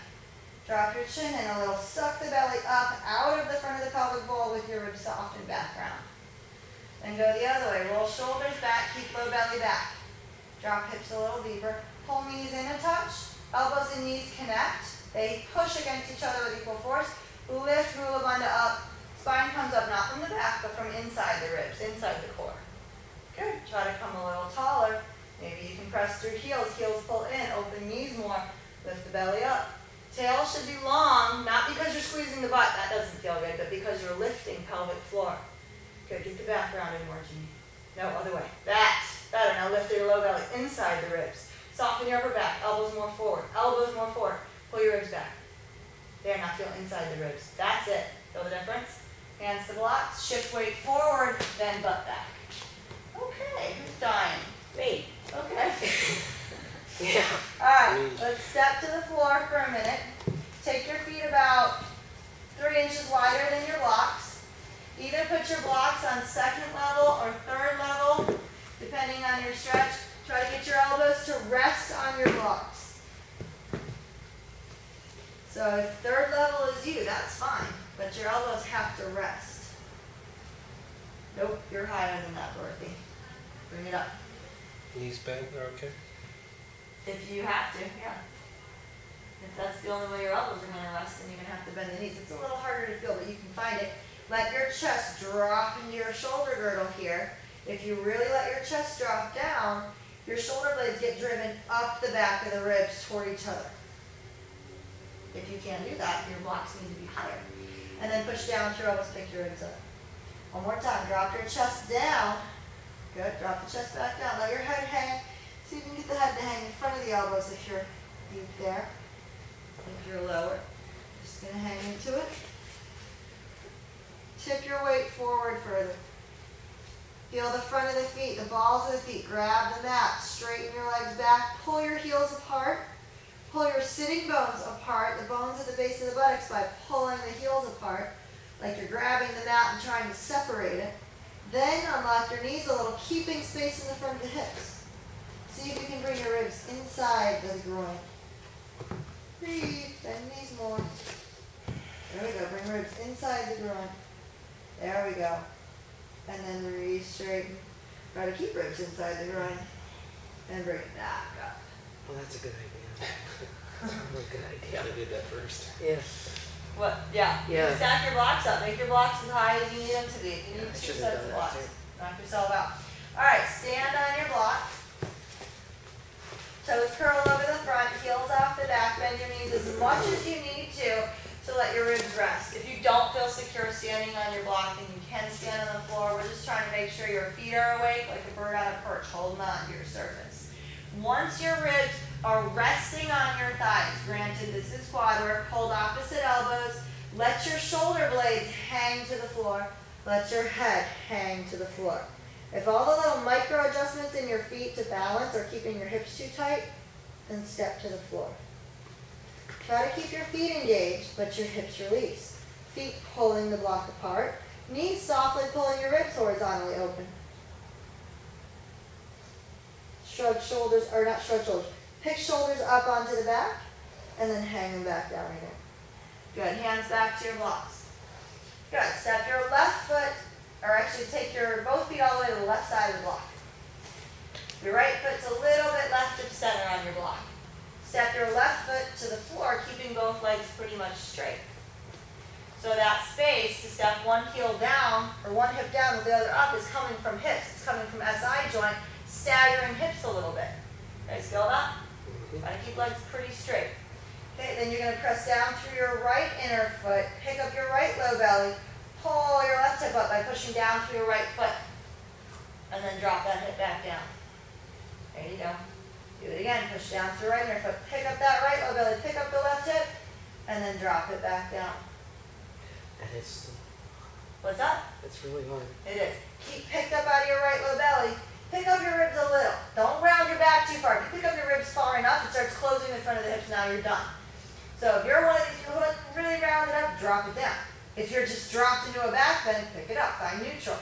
Drop your chin in a little. Suck the belly up out of the front of the pelvic bowl with your ribs soft and back round. Then go the other way. Roll shoulders back. Keep low belly back. Drop hips a little deeper. Pull knees in a touch. Elbows and knees connect. They push against each other with equal force. Lift mula bandha up. Spine comes up not from the back, but from inside the ribs, inside the core. Good. Try to come a little taller. Maybe you can press through heels. Heels pull in. Open knees more. Lift the belly up. Tail should be long, not because you're squeezing the butt. That doesn't feel good, but because you're lifting pelvic floor. Good. Get the back rounded more, Jeannie. No, other way. That's better. Now lift your low belly inside the ribs. Soften your upper back. Elbows more forward. Elbows more forward. Pull your ribs back. There, now feel inside the ribs. That's it. Feel the difference? Hands to blocks. Shift weight forward, then butt back. Okay, who's dying? Wait. Okay. Yeah. All right, let's step to the floor for a minute. Take your feet about 3 inches wider than your blocks. Either put your blocks on 2nd level or 3rd level, depending on your stretch. Try to get your elbows to rest on your blocks. So if 3rd level is you, that's fine, but your elbows have to rest. Nope, you're higher than that, Dorothy. Bring it up. Knees bent are okay? If you have to, yeah. If that's the only way your elbows are going to rest, then you're going to have to bend the knees. It's a little harder to feel, but you can find it. Let your chest drop into your shoulder girdle here. If you really let your chest drop down, your shoulder blades get driven up the back of the ribs toward each other. If you can't do that, your blocks need to be higher. And then push down with your elbows, pick your ribs up. One more time. Drop your chest down. Good. Drop the chest back down. Let your head hang. See if you can get the head to hang in front of the elbows if you're deep there. If you're lower, just going to hang into it. Tip your weight forward further. Feel the front of the feet, the balls of the feet. Grab the mat. Straighten your legs back. Pull your heels apart. Pull your sitting bones apart, the bones at the base of the buttocks, by pulling the heels apart, like you're grabbing the mat and trying to separate it. Then unlock your knees a little, keeping space in the front of the hips. See if you can bring your ribs inside the groin. Breathe, bend knees more. There we go, bring ribs inside the groin. There we go. And then re-straighten. Try to keep ribs inside the groin. And bring it back up. Well, that's a good idea. That's a really good idea. I did that first. Yeah. What? Yeah. Yeah. You stack your blocks up. Make your blocks as high as you need them to be. If you need I 2 should have sets done of that blocks, too. knock yourself out. All right, stand on your block. Toes curl over the front, heels off the back. Bend your knees as much as you need to let your ribs rest. If you don't feel secure make sure your feet are awake like a bird on a perch, holding on to your surface. Once your ribs are resting on your thighs, granted this is quad work, hold opposite elbows, let your shoulder blades hang to the floor, let your head hang to the floor. If all the little micro adjustments in your feet to balance are keeping your hips too tight, then step to the floor. Try to keep your feet engaged, but your hips released. Feet pulling the block apart, knees softly pulling your ribs horizontally open. Shrug shoulders, or not shrug shoulders, pick shoulders up onto the back, and then hang them back down again. Good, hands back to your blocks. Good, step your left foot, or actually take your both feet all the way to the left side of the block. Your right foot's a little bit left of center on your block. Step your left foot to the floor, keeping both legs pretty much straight. So that space to step one heel down, or one hip down with the other up, is coming from hips. It's coming from SI joint, staggering hips a little bit. Nice build up. Try to keep legs pretty straight. Okay, then you're going to press down through your right inner foot, pick up your right low belly, pull your left hip up by pushing down through your right foot, and then drop that hip back down. There you go. Do it again. Push down through your right inner foot, pick up that right low belly, pick up the left hip, and then drop it back down. And it's What's up? It's really hard. It is. Keep picked up out of your right low belly. Pick up your ribs a little. Don't round your back too far. If you pick up your ribs far enough, it starts closing in front of the hips. Now you're done. So if you're one of these people who really round it up, drop it down. If you're just dropped into a back bend, pick it up. Find neutral.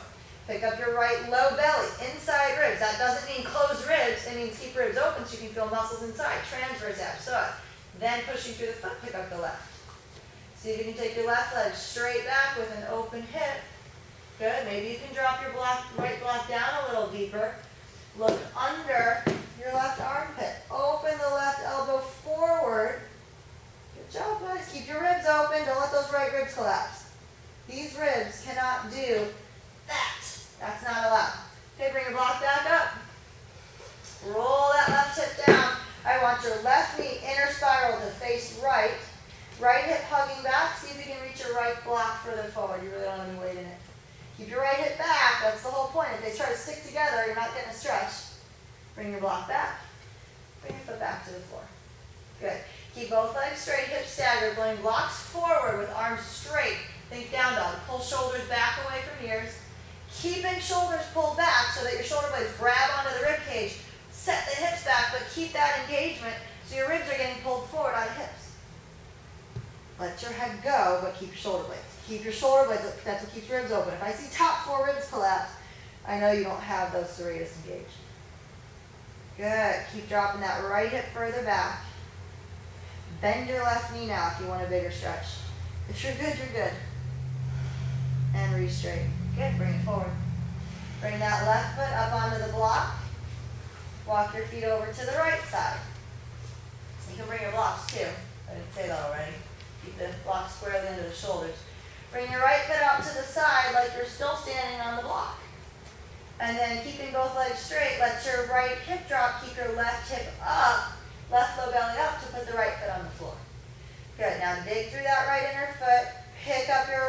Pick up your right low belly, inside ribs. That doesn't mean close ribs. It means keep ribs open so you can feel muscles inside. Transverse abs. So then pushing through the foot, pick up the left. See if you can take your left leg straight back with an open hip. Good. Maybe you can drop your right block down a little deeper. Look under your left armpit. Open the left elbow forward. Good job, guys. Keep your ribs open. Don't let those right ribs collapse. These ribs cannot do that. That's not allowed. Okay, bring your block back up. Roll that left hip down. I want your left knee inner spiral to face right. Right hip hugging back. See if you can reach your right block further forward. You really don't have any weight in it. Keep your right hip back. That's the whole point. If they try to stick together, you're not getting a stretch. Bring your block back. Bring your foot back to the floor. Good. Keep both legs straight, hips staggered. Blowing blocks forward with arms straight. Think down dog. Pull shoulders back away from ears. Keeping shoulders pulled back so that your shoulder blades grab onto the rib cage. Set the hips back, but keep that engagement so your ribs are getting pulled forward out of hips. Let your head go, but keep your shoulder blades. Keep your shoulder blades, that's what keeps ribs open. If I see top four ribs collapse, I know you don't have those serratus engaged. Good. Keep dropping that right hip further back. Bend your left knee now if you want a bigger stretch. If you're good, you're good. And re-straighten. Good. Bring it forward. Bring that left foot up onto the block. Walk your feet over to the right side. You can bring your blocks too. I didn't say that already. Keep the block squarely under the shoulders. Bring your right foot out to the side like you're still standing on the block. And then keeping both legs straight, let your right hip drop. Keep your left hip up, left low belly up to put the right foot on the floor. Good. Now dig through that right inner foot. Pick up your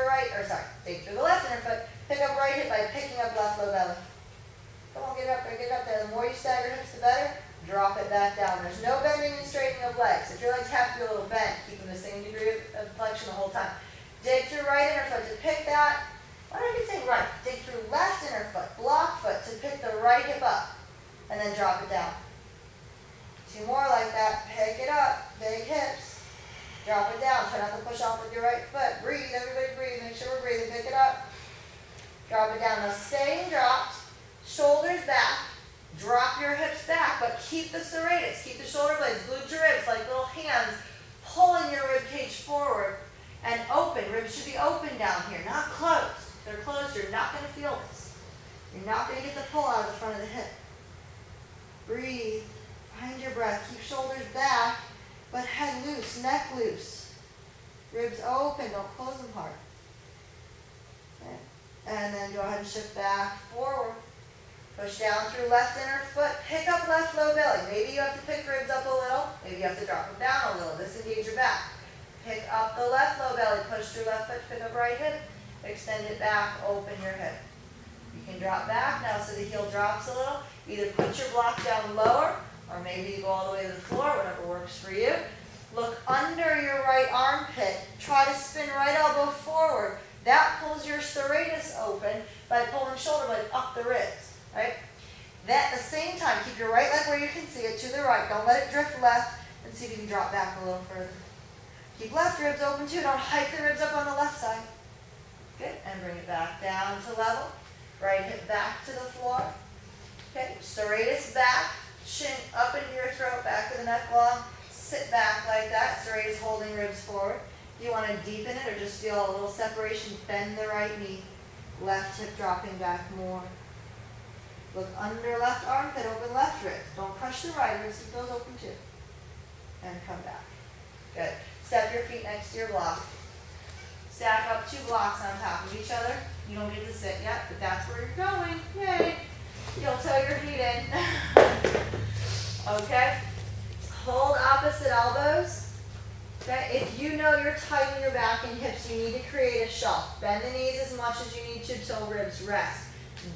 dig through the left inner foot. Pick up right hip by picking up left low belly. Come on, get up there, get up there. The more you stagger hips, the better. Drop it back down. There's no bending and straightening of legs. If your legs have to be a little bent, keep them the same degree of flexion the whole time. Dig through right inner foot to pick that. Why don't you say right? Dig through left inner foot, block foot to pick the right hip up, and then drop it down. Two more like that. Pick it up. Big hips. Drop it down. Try not to push off with your right foot. Breathe. Everybody breathe. Make sure we're breathing. Pick it up. Drop it down. Now staying dropped. Shoulders back. Drop your hips back, but keep the serratus. Keep the shoulder blades glued to ribs like little hands, pulling your rib cage forward and open. Ribs should be open down here, not closed. If they're closed, you're not going to feel this. You're not going to get the pull out of the front of the hip. Breathe. Find your breath. Keep shoulders back, but head loose, neck loose. Ribs open. Don't close them hard. Okay. And then go ahead and shift back, forward. Push down through left inner foot. Pick up left low belly. Maybe you have to pick ribs up a little. Maybe you have to drop them down a little. Disengage your back. Pick up the left low belly. Push through left foot. Pick up right hip. Extend it back. Open your hip. You can drop back now so the heel drops a little. Either put your block down lower, or maybe you go all the way to the floor, whatever works for you. Look under your right armpit. Try to spin right elbow forward. That pulls your serratus open by pulling shoulder blade up the ribs, right? Then at the same time, keep your right leg where you can see it to the right. Don't let it drift left, and see if you can drop back a little further. Keep left ribs open too. Don't hike the ribs up on the left side. Good, and bring it back down to level. Right hip back to the floor. Okay, serratus back, chin up into your throat, back of the neck long. Sit back like that. Serratus holding ribs forward. If you want to deepen it or just feel a little separation, bend the right knee. Left hip dropping back more. Look under left armpit, open left ribs. Don't crush the right ribs, keep those open too. And come back. Good. Step your feet next to your block. Stack up 2 blocks on top of each other. You don't get to sit yet, but that's where you're going. Yay! You'll toe your feet in. Okay? Hold opposite elbows. Okay? If you know you're tight in your back and hips, you need to create a shelf. Bend the knees as much as you need to till ribs rest.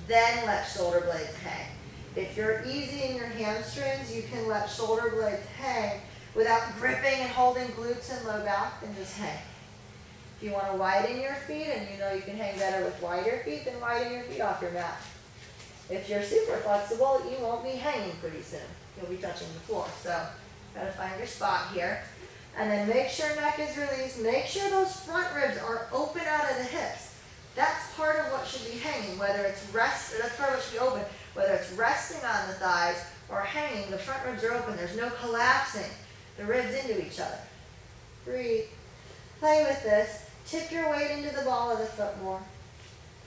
Then let shoulder blades hang. If you're easy in your hamstrings, you can let shoulder blades hang without gripping and holding glutes and low back, then just hang. If you want to widen your feet and you know you can hang better with wider feet, then widen your feet off your mat. If you're super flexible, you won't be hanging pretty soon. You'll be touching the floor. So, gotta find your spot here. And then make sure neck is released. Make sure those front ribs are open out of the hips. That's part of what should be hanging, whether it's that's part of what should be open, whether it's resting on the thighs or hanging, the front ribs are open. There's no collapsing the ribs into each other. Breathe. Play with this. Tip your weight into the ball of the foot more.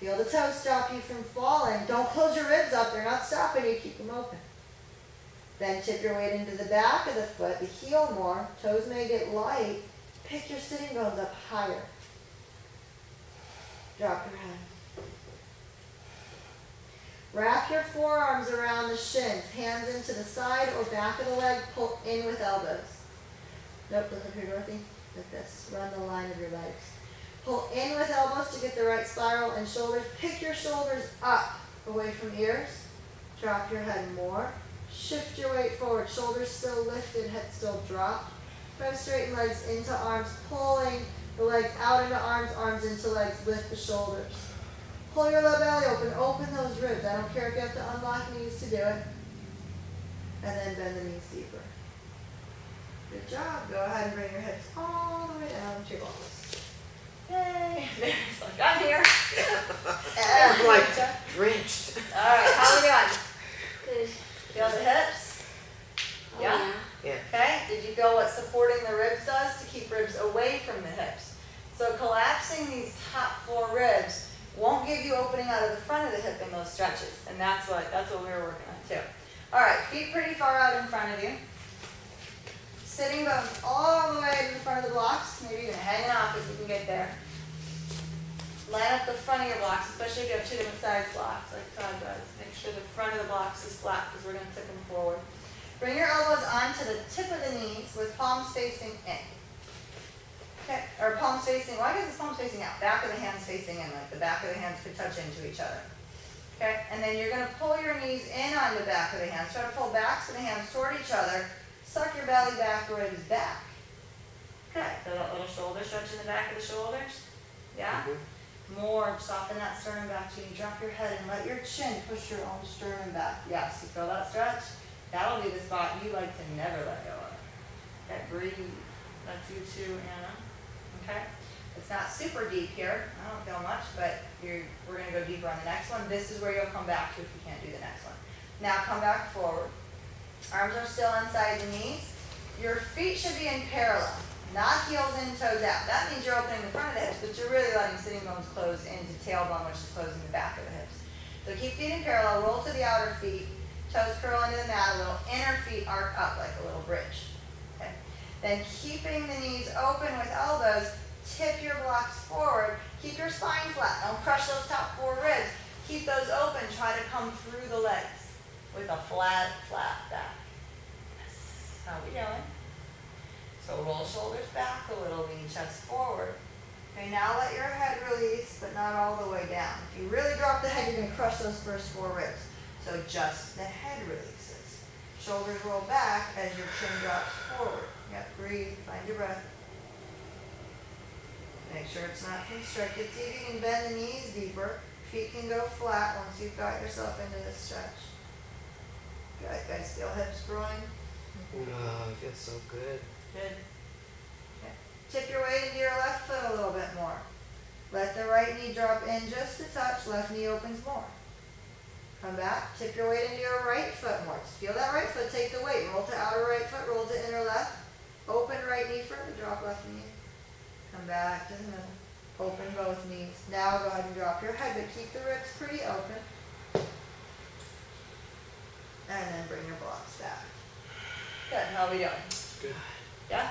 Feel the toes stop you from falling. Don't close your ribs up. They're not stopping you. Keep them open. Then tip your weight into the back of the foot, the heel more. Toes may get light. Pick your sitting bones up higher. Drop your head. Wrap your forearms around the shins. Hands into the side or back of the leg. Pull in with elbows. Nope, look up here, Dorothy. Like this. Run the line of your legs. Pull in with elbows to get the right spiral and shoulders. Pick your shoulders up away from ears. Drop your head more. Shift your weight forward. Shoulders still lifted, head still dropped. Try to straighten legs into arms, pulling the legs out into arms, arms into legs. Lift the shoulders. Pull your low belly open. Open those ribs. I don't care if you have to unlock knees to do it. And then bend the knees deeper. Good job. Go ahead and bring your hips all the way down to your balls. Yay! It's like I'm here. I'm like drenched. All right, how are we doing? Good. Feel the hips? Oh, Yeah? Yeah. Okay. Did you feel what supporting the ribs does to keep ribs away from the hips? So collapsing these top 4 ribs won't give you opening out of the front of the hip in those stretches, and that's what we were working on too. All right, feet pretty far out in front of you. Sitting bones all the way to the front of the blocks, maybe even hanging off if you can get there. Line up the front of your blocks, especially if you have 2 different size blocks, like Todd does. Make sure the front of the blocks is flat because we're going to tip them forward. Bring your elbows onto the tip of the knees with palms facing in. Okay, or palms facing, well I guess it's palms facing out. Back of the hands facing in, like the back of the hands could touch into each other. Okay, and then you're going to pull your knees in on the back of the hands. Try to pull backs of the hands toward each other. Suck your belly back, ribs back. Good. Feel that little shoulder stretch in the back of the shoulders? Yeah? Mm-hmm. More. Soften that sternum back to you. Drop your head and let your chin push your own sternum back. Yes, you feel that stretch? That'll be the spot you like to never let go of. Okay, breathe. That's you too, Anna. Okay? It's not super deep here. I don't feel much, but we're going to go deeper on the next one. This is where you'll come back to if you can't do the next one. Now come back forward. Arms are still inside the knees. Your feet should be in parallel, not heels in, toes out. That means you're opening the front of the hips, but you're really letting sitting bones close into tailbone, which is closing the back of the hips. So keep feet in parallel, roll to the outer feet, toes curl into the mat a little, inner feet arc up like a little bridge. Okay. Then keeping the knees open with elbows, tip your blocks forward, keep your spine flat. Don't crush those top 4 ribs. Keep those open, try to come through the legs with a flat back. Yes. How we doing? So roll shoulders back a little, lean chest forward. Okay, now let your head release, but not all the way down. If you really drop the head, you're going to crush those first 4 ribs. So just the head releases. Shoulders roll back as your chin drops forward. Yep, breathe, find your breath. Make sure it's not constricted. See if you can bend the knees deeper. Feet can go flat once you've got yourself into this stretch. Good, guys, feel hips growing? Oh, it feels so good. Good. Okay. Tip your weight into your left foot a little bit more. Let the right knee drop in just a touch. Left knee opens more. Come back. Tip your weight into your right foot more. Just feel that right foot. Take the weight. Roll to outer right foot. Roll to inner left. Open right knee further. Drop left knee. Come back to the middle. Open both knees. Now go ahead and drop your head, but keep the ribs pretty open. And then bring your blocks back. Good. How are we doing? Good. Yeah?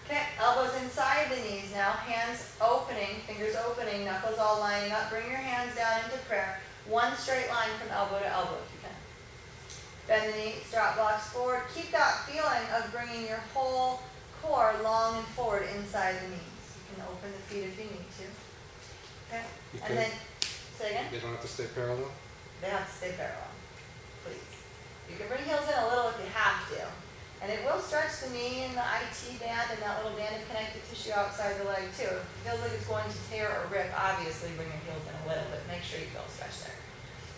Okay, elbows inside the knees now. Hands opening, fingers opening, knuckles all lining up. Bring your hands down into prayer. One straight line from elbow to elbow if you can. Bend the knees, drop blocks forward. Keep that feeling of bringing your whole core long and forward inside the knees. You can open the feet if you need to. Okay, and then, say again? They don't have to stay parallel? They have to stay parallel, please. You can bring heels in a little if you have to. And it will stretch the knee and the IT band and that little band of connective tissue outside the leg too. If it feels like it's going to tear or rip, obviously bring your heels in a little, but make sure you feel stretched there.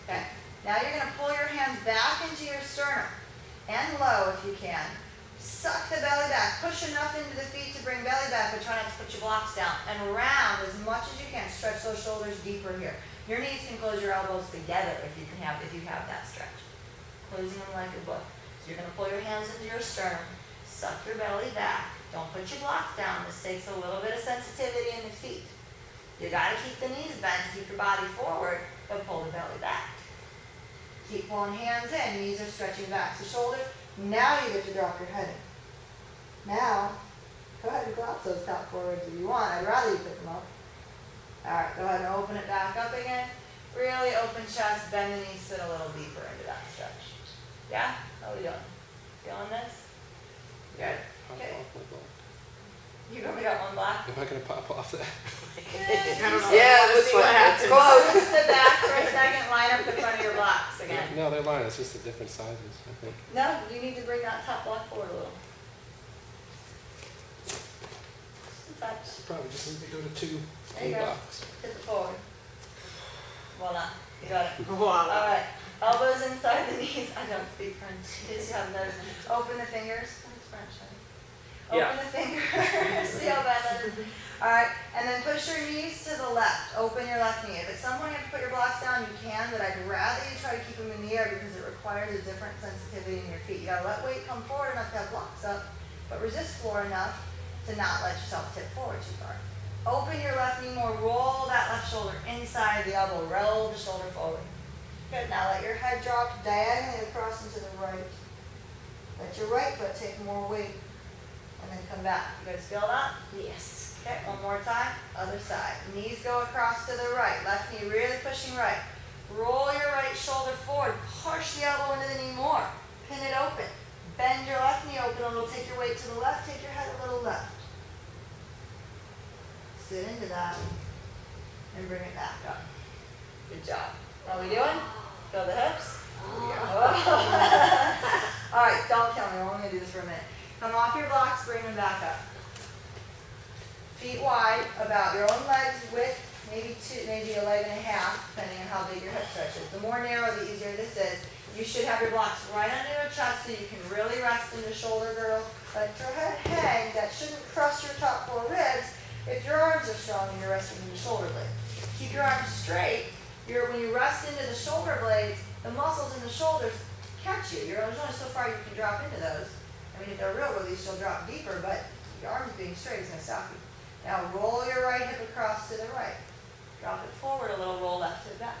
Okay, now you're going to pull your hands back into your sternum and low if you can. Suck the belly back. Push enough into the feet to bring belly back, but try not to put your blocks down. And round as much as you can. Stretch those shoulders deeper here. Your knees can close your elbows together if you have that stretch. Closing them like a book. So you're going to pull your hands into your sternum. Suck your belly back. Don't put your blocks down. This takes a little bit of sensitivity in the feet. You got to keep the knees bent, keep your body forward, but pull the belly back. Keep pulling hands in. Knees are stretching back. So shoulders. Now you get to drop your head in. Now, go ahead and collapse those top 4 ribs if you want. I'd rather you pick them up. All right, go ahead and open it back up again. Really open chest, bend the knees, sit a little deeper into that stretch. Yeah? How are we doing? Feeling this? Good. Okay. You only got one block? Am I going to pop off that? I don't know. Yeah, let's see what happens. Close. Sit back for a second. Line up the front of your blocks again. No, they're lying. It's just the different sizes, I think. No, you need to bring that top block forward a little. Probably just need to go to 2 There you go. blocks. Tip it forward. Voila. You got it. Wow. All right. Elbows inside the knees. I don't speak French. In case you haven't noticed. Open the fingers. What's French, honey? Open the fingers. See how bad that is? All right. And then push your knees to the left. Open your left knee. If at some point you have to put your blocks down, you can, but I'd rather you try to keep them in the air because it requires a different sensitivity in your feet. You got to let weight come forward enough to have blocks up, but resist floor enough to not let yourself tip forward too far. Open your left knee more. Roll that left shoulder inside the elbow. Roll the shoulder forward. Good. Now let your head drop diagonally across into the right. Let your right foot take more weight. And then come back. You guys feel that? Yes. Okay, one more time. Other side. Knees go across to the right. Left knee really pushing right. Roll your right shoulder forward. Push the elbow into the knee more. Pin it open. Bend your left knee open. A little. Take your weight to the left. Take your head a little left. Sit into that. And bring it back up. Good job. How are we doing? Feel the hips? Yeah. All right, don't kill me. We're only going to do this for a minute. Come off your blocks, bring them back up. Feet wide, about your own legs width, maybe a leg and a half, depending on how big your hip stretch is. The more narrow, the easier this is. You should have your blocks right under your chest so you can really rest in the shoulder girdle. Let your head hang. That shouldn't crush your top 4 ribs if your arms are strong and you're resting in the shoulder blade. Keep your arms straight. When you rest into the shoulder blades, the muscles in the shoulders catch you. There's only so far you can drop into those. I mean, if they're real release, you'll drop deeper, but your arms being straight is going to stop you. Now roll your right hip across to the right. Drop it forward a little, roll left hip back.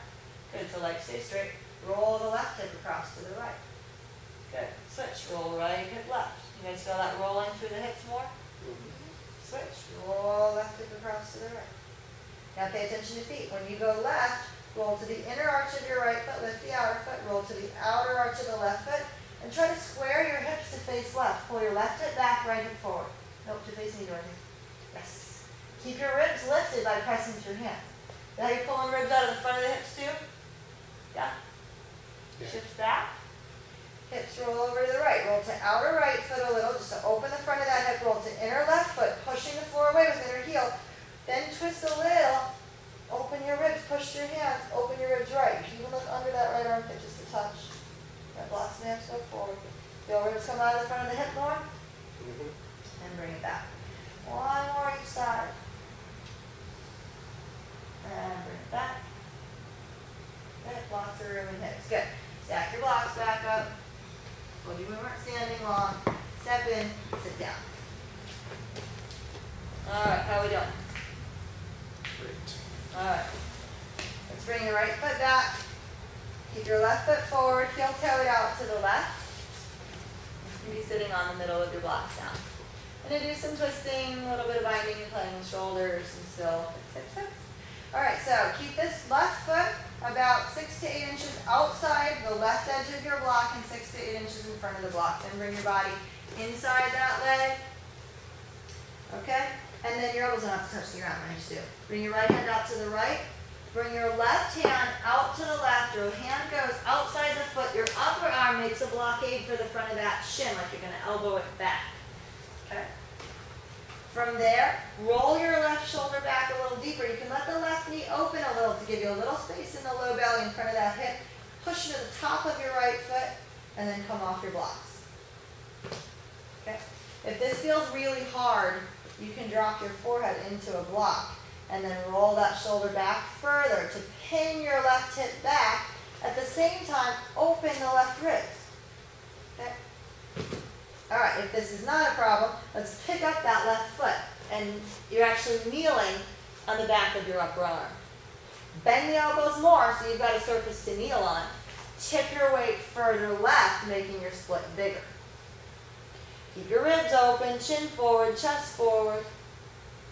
Good, so legs stay straight. Roll the left hip across to the right. Good, switch, roll right hip left. You guys feel that rolling through the hips more? Switch, roll left hip across to the right. Now pay attention to feet. When you go left, roll to the inner arch of your right foot, lift the outer foot, roll to the outer arch of the left foot, and try to square your hips to face left. Pull your left hip back, right hip forward. Nope, to face me, Dorothy. Yes. Keep your ribs lifted by pressing with your hands. Now you're pulling ribs out of the front of the hips too? Yeah? Yeah. Shift back. Hips roll over to the right. Roll to outer right foot a little, just to open the front of that hip. Roll to inner left foot, pushing the floor away with inner heel. Then twist a little. Open your ribs, push your hands, open your ribs right. Even look under that right armpit just a touch. That blocks the hips, go forward. Feel ribs come out of the front of the hip more. And bring it back. One more each side. And bring it back. Good, blocks the room and hips. Good. Stack your blocks back up. Told you we weren't standing long. Step in, sit down. Alright, how are we doing? Great. Alright. Let's bring your right foot back. Keep your left foot forward, heel toe it out to the left. You can be sitting on the middle of your blocks now. I'm going to do some twisting, a little bit of binding and playing with shoulders and still hips, hips. Alright, so keep this left foot about 6 to 8 inches outside the left edge of your block and 6 to 8 inches in front of the block. Then bring your body inside that leg. Okay? And then your elbows don't have to touch the ground. Nice do. Bring your right hand out to the right. Bring your left hand out to the left. Your hand goes outside the foot. Your upper arm makes a blockade for the front of that shin, like you're going to elbow it back. Okay? From there, roll your left shoulder back a little deeper. You can let the left knee open a little to give you a little space in the low belly in front of that hip. Push to the top of your right foot, and then come off your blocks. Okay? If this feels really hard, you can drop your forehead into a block and then roll that shoulder back further to pin your left hip back. At the same time, open the left ribs. Okay? All right, if this is not a problem, let's pick up that left foot. And you're actually kneeling on the back of your upper arm. Bend the elbows more so you've got a surface to kneel on. Tip your weight further left, making your split bigger. Keep your ribs open, chin forward, chest forward.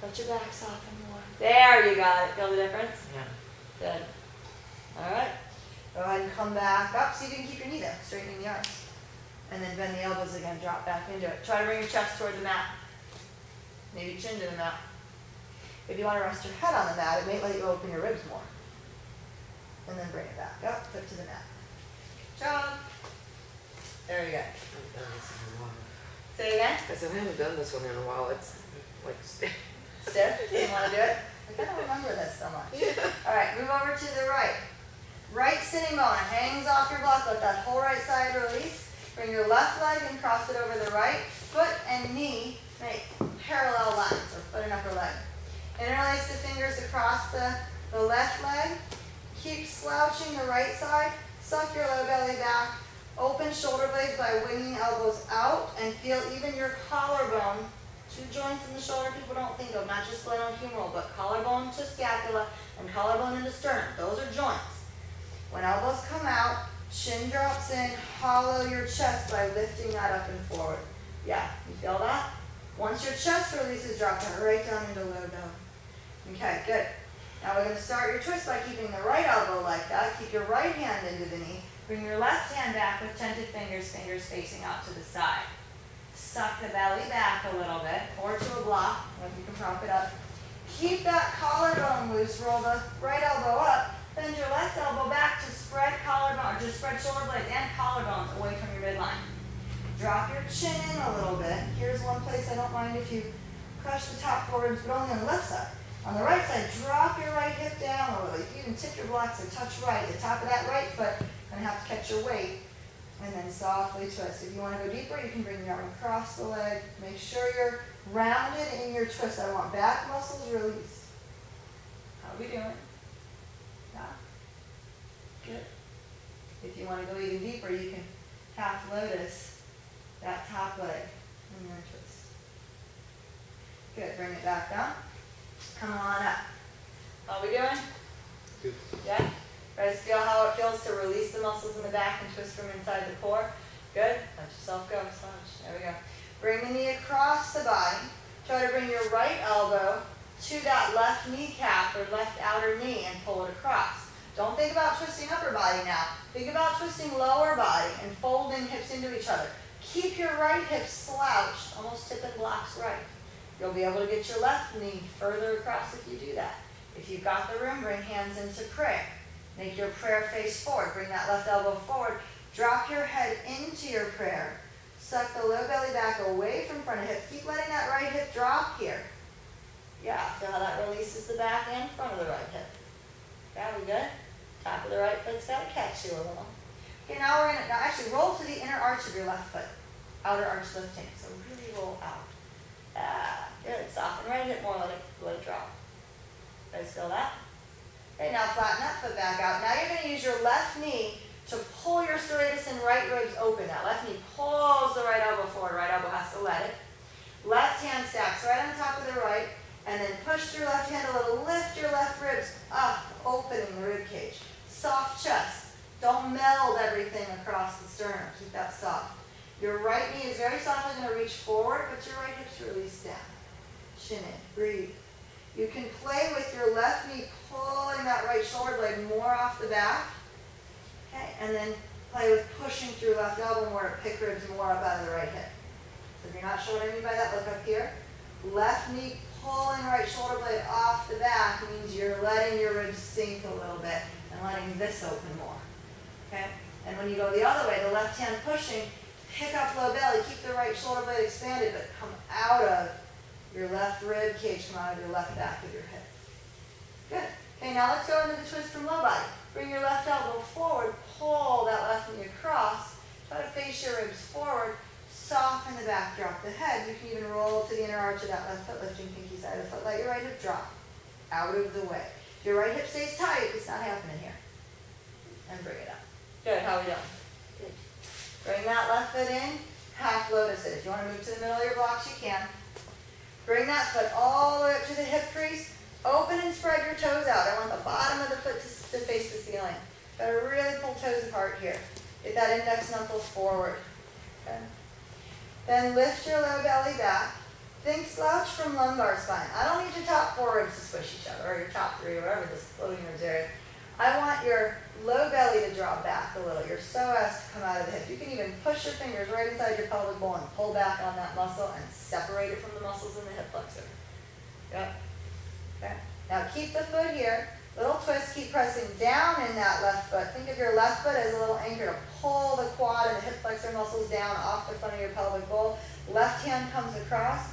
Let your back soften more. There, you got it. Feel the difference? Yeah. Good. All right. Go ahead and come back up so you can keep your knee there, straightening the arms. And then bend the elbows again, drop back into it. Try to bring your chest toward the mat. Maybe chin to the mat. If you want to rest your head on the mat, it may let you open your ribs more. And then bring it back up, foot to the mat. Job. There you go. I haven't done this in a while. Say it again. I said, I haven't done this one in a while. It's like stiff. Stiff? Do you want to do it? I don't remember this so much. Yeah. All right, move over to the right. Right sitting bone hangs off your block. Let that whole right side release. Bring your left leg and cross it over the right. Foot and knee make parallel lines, or foot and upper leg. Interlace the fingers across the left leg. Keep slouching the right side. Suck your low belly back. Open shoulder blades by winging elbows out, and feel even your collarbone. 2 joints in the shoulder people don't think of, not just glenohumeral, but collarbone to scapula and collarbone into sternum. Those are joints. When elbows come out, chin drops in, hollow your chest by lifting that up and forward. Yeah, you feel that? Once your chest releases, drop that right down into low belly. Okay, good. Now we're going to start your twist by keeping the right elbow like that. Keep your right hand into the knee. Bring your left hand back with tented fingers, fingers facing out to the side. Suck the belly back a little bit, or to a block, if you can prop it up. Keep that collarbone loose, roll the right elbow up, bend your left elbow back to spread collarbone, or just spread shoulder blades and collarbones away from your midline. Drop your chin in a little bit. Here's one place I don't mind if you crush the top forwards, but only on the left side. On the right side, drop your right hip down a little. You can even tip your blocks and touch right. The top of that right foot, going to have to catch your weight. And then softly twist. If you want to go deeper, you can bring your arm across the leg. Make sure you're rounded in your twist. I want back muscles released. How are we doing? Yeah? Good. If you want to go even deeper, you can half lotus that top leg and then twist. Good. Bring it back down. Come on up. How are we doing? Good. Yeah? Guys, feel how it feels to release the muscles in the back and twist from inside the core? Good? Let yourself go. Slouch. There we go. Bring the knee across the body. Try to bring your right elbow to that left kneecap or left outer knee and pull it across. Don't think about twisting upper body now. Think about twisting lower body and folding hips into each other. Keep your right hip slouched, almost tipping blocks right. You'll be able to get your left knee further across if you do that. If you've got the room, bring hands into prayer. Make your prayer face forward. Bring that left elbow forward. Drop your head into your prayer. Suck the low belly back away from front of hip. Keep letting that right hip drop here. Yeah, feel how that releases the back and front of the right hip. Yeah, we good? Top of the right foot's got to catch you a little. Okay, now we're going to actually roll to the inner arch of your left foot. Outer arch lifting. So really roll out. Good. Soften right hip more, let it drop. You guys feel that? Okay, now flatten that foot back out. Now you're going to use your left knee to pull your serratus and right ribs open. That left knee pulls the right elbow forward. Right elbow has to let it. Left hand stacks right on top of the right. And then push through left hand a little. Lift your left ribs up, opening the rib cage. Soft chest. Don't meld everything across the sternum. Keep that soft. Your right knee is very softly going to reach forward, but your right hip's release down. Chin in. Breathe. You can play with your left knee pulling that right shoulder blade more off the back. Okay, and then play with pushing through left elbow more to pick ribs more up out of the right hip. So if you're not sure what I mean by that, look up here. Left knee pulling right shoulder blade off the back means you're letting your ribs sink a little bit and letting this open more. Okay? And when you go the other way, the left hand pushing, pick up low belly, keep the right shoulder blade expanded, but come out of your left rib cage, come out of your left back of your hip. Good. Okay, now let's go into the twist from low body. Bring your left elbow forward, pull that left knee across, try to face your ribs forward, soften the back, drop the head. You can even roll to the inner arch of that left foot, lifting pinky side of the foot. Let your right hip drop out of the way. If your right hip stays tight, it's not happening here. And bring it up. Good, how are we doing? Good. Bring that left foot in, half lotus it. If you want to move to the middle of your blocks, you can. Bring that foot all the way up to the hip crease. Open and spread your toes out. I want the bottom of the foot to face the ceiling. Got to really pull toes apart here. Get that index knuckle forward. Okay. Then lift your low belly back. Think slouch from lumbar spine. I don't need your top four ribs to squish each other, or your top three, or wherever this floating ribs area. I want your low belly to drop back a little, your psoas to come out of the hip. You can even push your fingers right inside your pelvic bowl and pull back on that muscle and separate it from the muscles in the hip flexor. Yep. Okay. Now keep the foot here. Little twist, keep pressing down in that left foot. Think of your left foot as a little anchor to pull the quad and the hip flexor muscles down off the front of your pelvic bowl. Left hand comes across.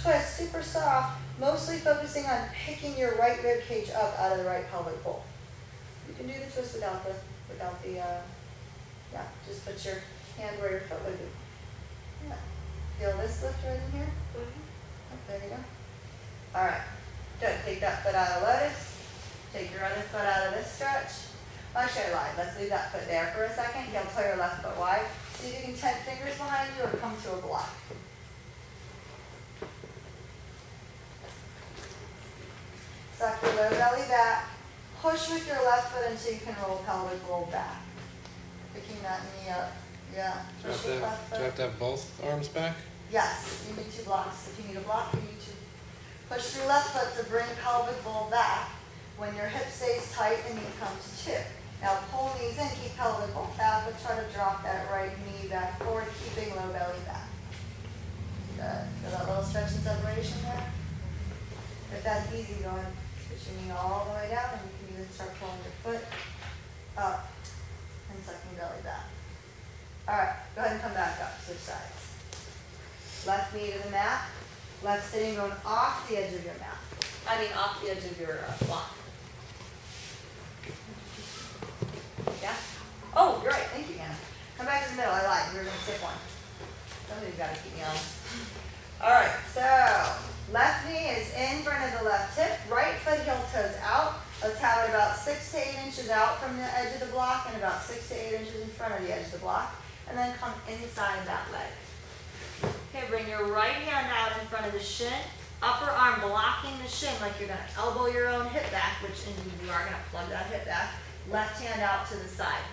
Twist, super soft, mostly focusing on picking your right rib cage up out of the right pelvic bowl. You can do the twist without the, yeah, just put your hand where your foot would be. Yeah. Feel this lift right in here? Oh, there you go. All right, good. Take that foot out of lotus. Take your other foot out of this stretch. Actually, I lied. Let's leave that foot there for a second. Heel toe your left foot wide. See if you can tent fingers behind you or come to a block. Suck your low belly back. Push with your left foot until you can roll pelvic roll back. Picking that knee up. Yeah. Push with left foot. Do I have to have both arms back? Yes. You need 2 blocks. If you need a block, you need 2. Push your left foot to bring pelvic roll back. When your hip stays tight and knee comes to. Now pull knees in, keep pelvic roll back, but try to drop that right knee back forward, keeping low belly back. Good. Feel that little stretch and separation there? If that's easy, go ahead and put your knee all the way down, and you can even start pulling your foot up and sucking belly back. All right, go ahead and come back up, switch sides. Left knee to the mat, left sitting going off the edge of your mat. I mean off the edge of your block. Yeah? Oh, you're right. Thank you, Anna. Come back to the middle. I lied. We were going to skip one. Somebody's got to keep me honest. All right. So left knee is in front of the left hip. Right foot heel toes out. Let's have it about 6 to 8 inches out from the edge of the block and about 6 to 8 inches in front of the edge of the block. And then come inside that leg. Okay, bring your right hand out in front of the shin. Upper arm blocking the shin like you're going to elbow your own hip back, which indeed you are going to plug that hip back. Left hand out to the side.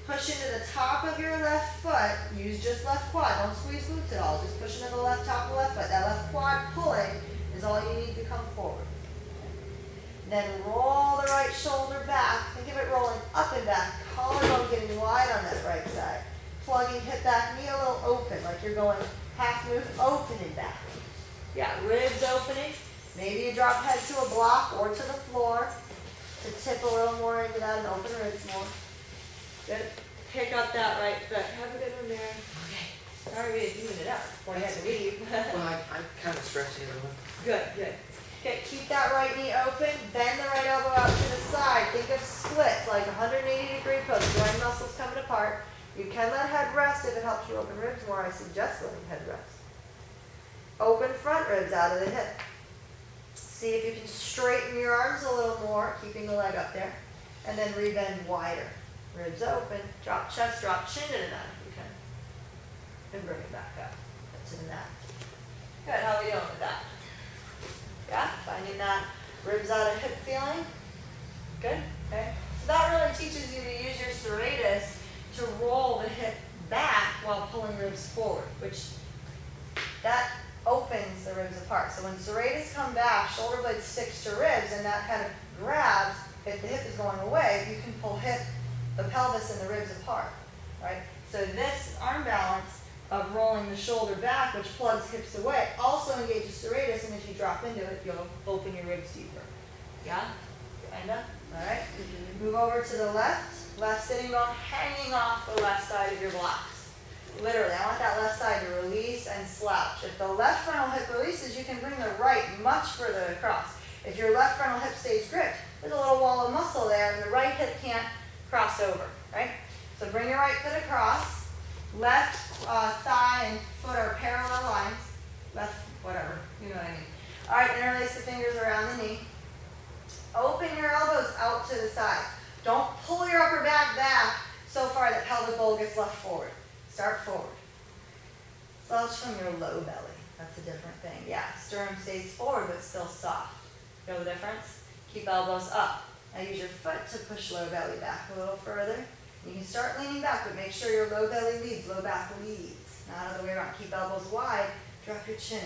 Push into the top of your left foot. Use just left quad. Don't squeeze glutes at all. Just push into the left top of the left foot. That left quad pulling is all you need to come forward. Then roll the right shoulder back. Think of it rolling up and back. Collarbone getting wide on that right side. Plugging hip back, knee a little open, like you're going half move open and back. Yeah, got ribs opening. Maybe you drop head to a block or to the floor to tip a little more into that and open ribs more. Good. Pick up that right foot. Have a good one, Mary. Okay. Sorry we didn't even it up before you had to leave. Well, I'm kind of stretching it a little. Good, good. Okay, keep that right knee open. Bend the right elbow out to the side. Think of splits, like 180-degree pose. Joint muscles coming apart. You can let head rest if it helps you open ribs more. I suggest letting head rest. Open front ribs out of the hip. See if you can straighten your arms a little more, keeping the leg up there. And then rebend wider. Ribs open. Drop chest, drop chin into that if you can. And bring it back up to the mat. Good, how are we doing with that? Yeah, finding that ribs out of hip feeling. Good, okay. So that really teaches you to use your serratus to roll the hip back while pulling ribs forward, which that opens the ribs apart. So when serratus come back, shoulder blade sticks to ribs and that kind of grabs, if the hip is going away, you can pull the pelvis and the ribs apart, right? So this arm balance of rolling the shoulder back, which plugs hips away, also engages serratus, and if you drop into it, you'll open your ribs deeper. Yeah? Kinda? Alright? Move over to the left. Left sitting bone hanging off the left side of your blocks. Literally, I want that left side to release and slouch. If the left frontal hip releases, you can bring the right much further across. If your left frontal hip stays gripped, there's a little wall of muscle there, and the right hip can't cross over, right? So bring your right foot across. Left thigh and foot are parallel lines. Left, whatever, you know what I mean. All right, interlace the fingers around the knee. Open your elbows out to the sides. Don't pull your upper back so far that pelvic bowl gets left forward. Start forward. Slouch from your low belly. That's a different thing. Yeah, sternum stays forward but still soft. Feel the difference? Keep elbows up. Now use your foot to push low belly back a little further. You can start leaning back, but make sure your low belly leads, low back leads. Not other way around. Keep elbows wide. Drop your chin.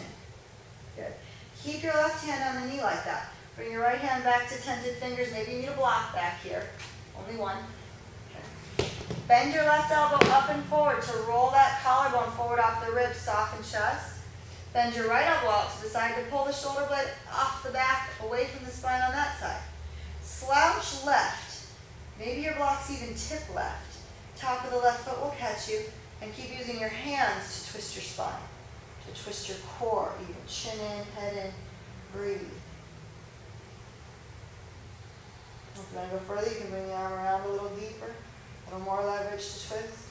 Good. Keep your left hand on the knee like that. Bring your right hand back to tented fingers. Maybe you need a block back here. Only one. Okay. Bend your left elbow up and forward to roll that collarbone forward off the ribs, soften chest. Bend your right elbow out to the side to pull the shoulder blade off the back, away from the spine on that side. Slouch left. Maybe your blocks even tip left. Top of the left foot will catch you, and keep using your hands to twist your spine, to twist your core, even chin in, head in, breathe. If you want to go further, you can bring the arm around a little deeper, a little more leverage to twist.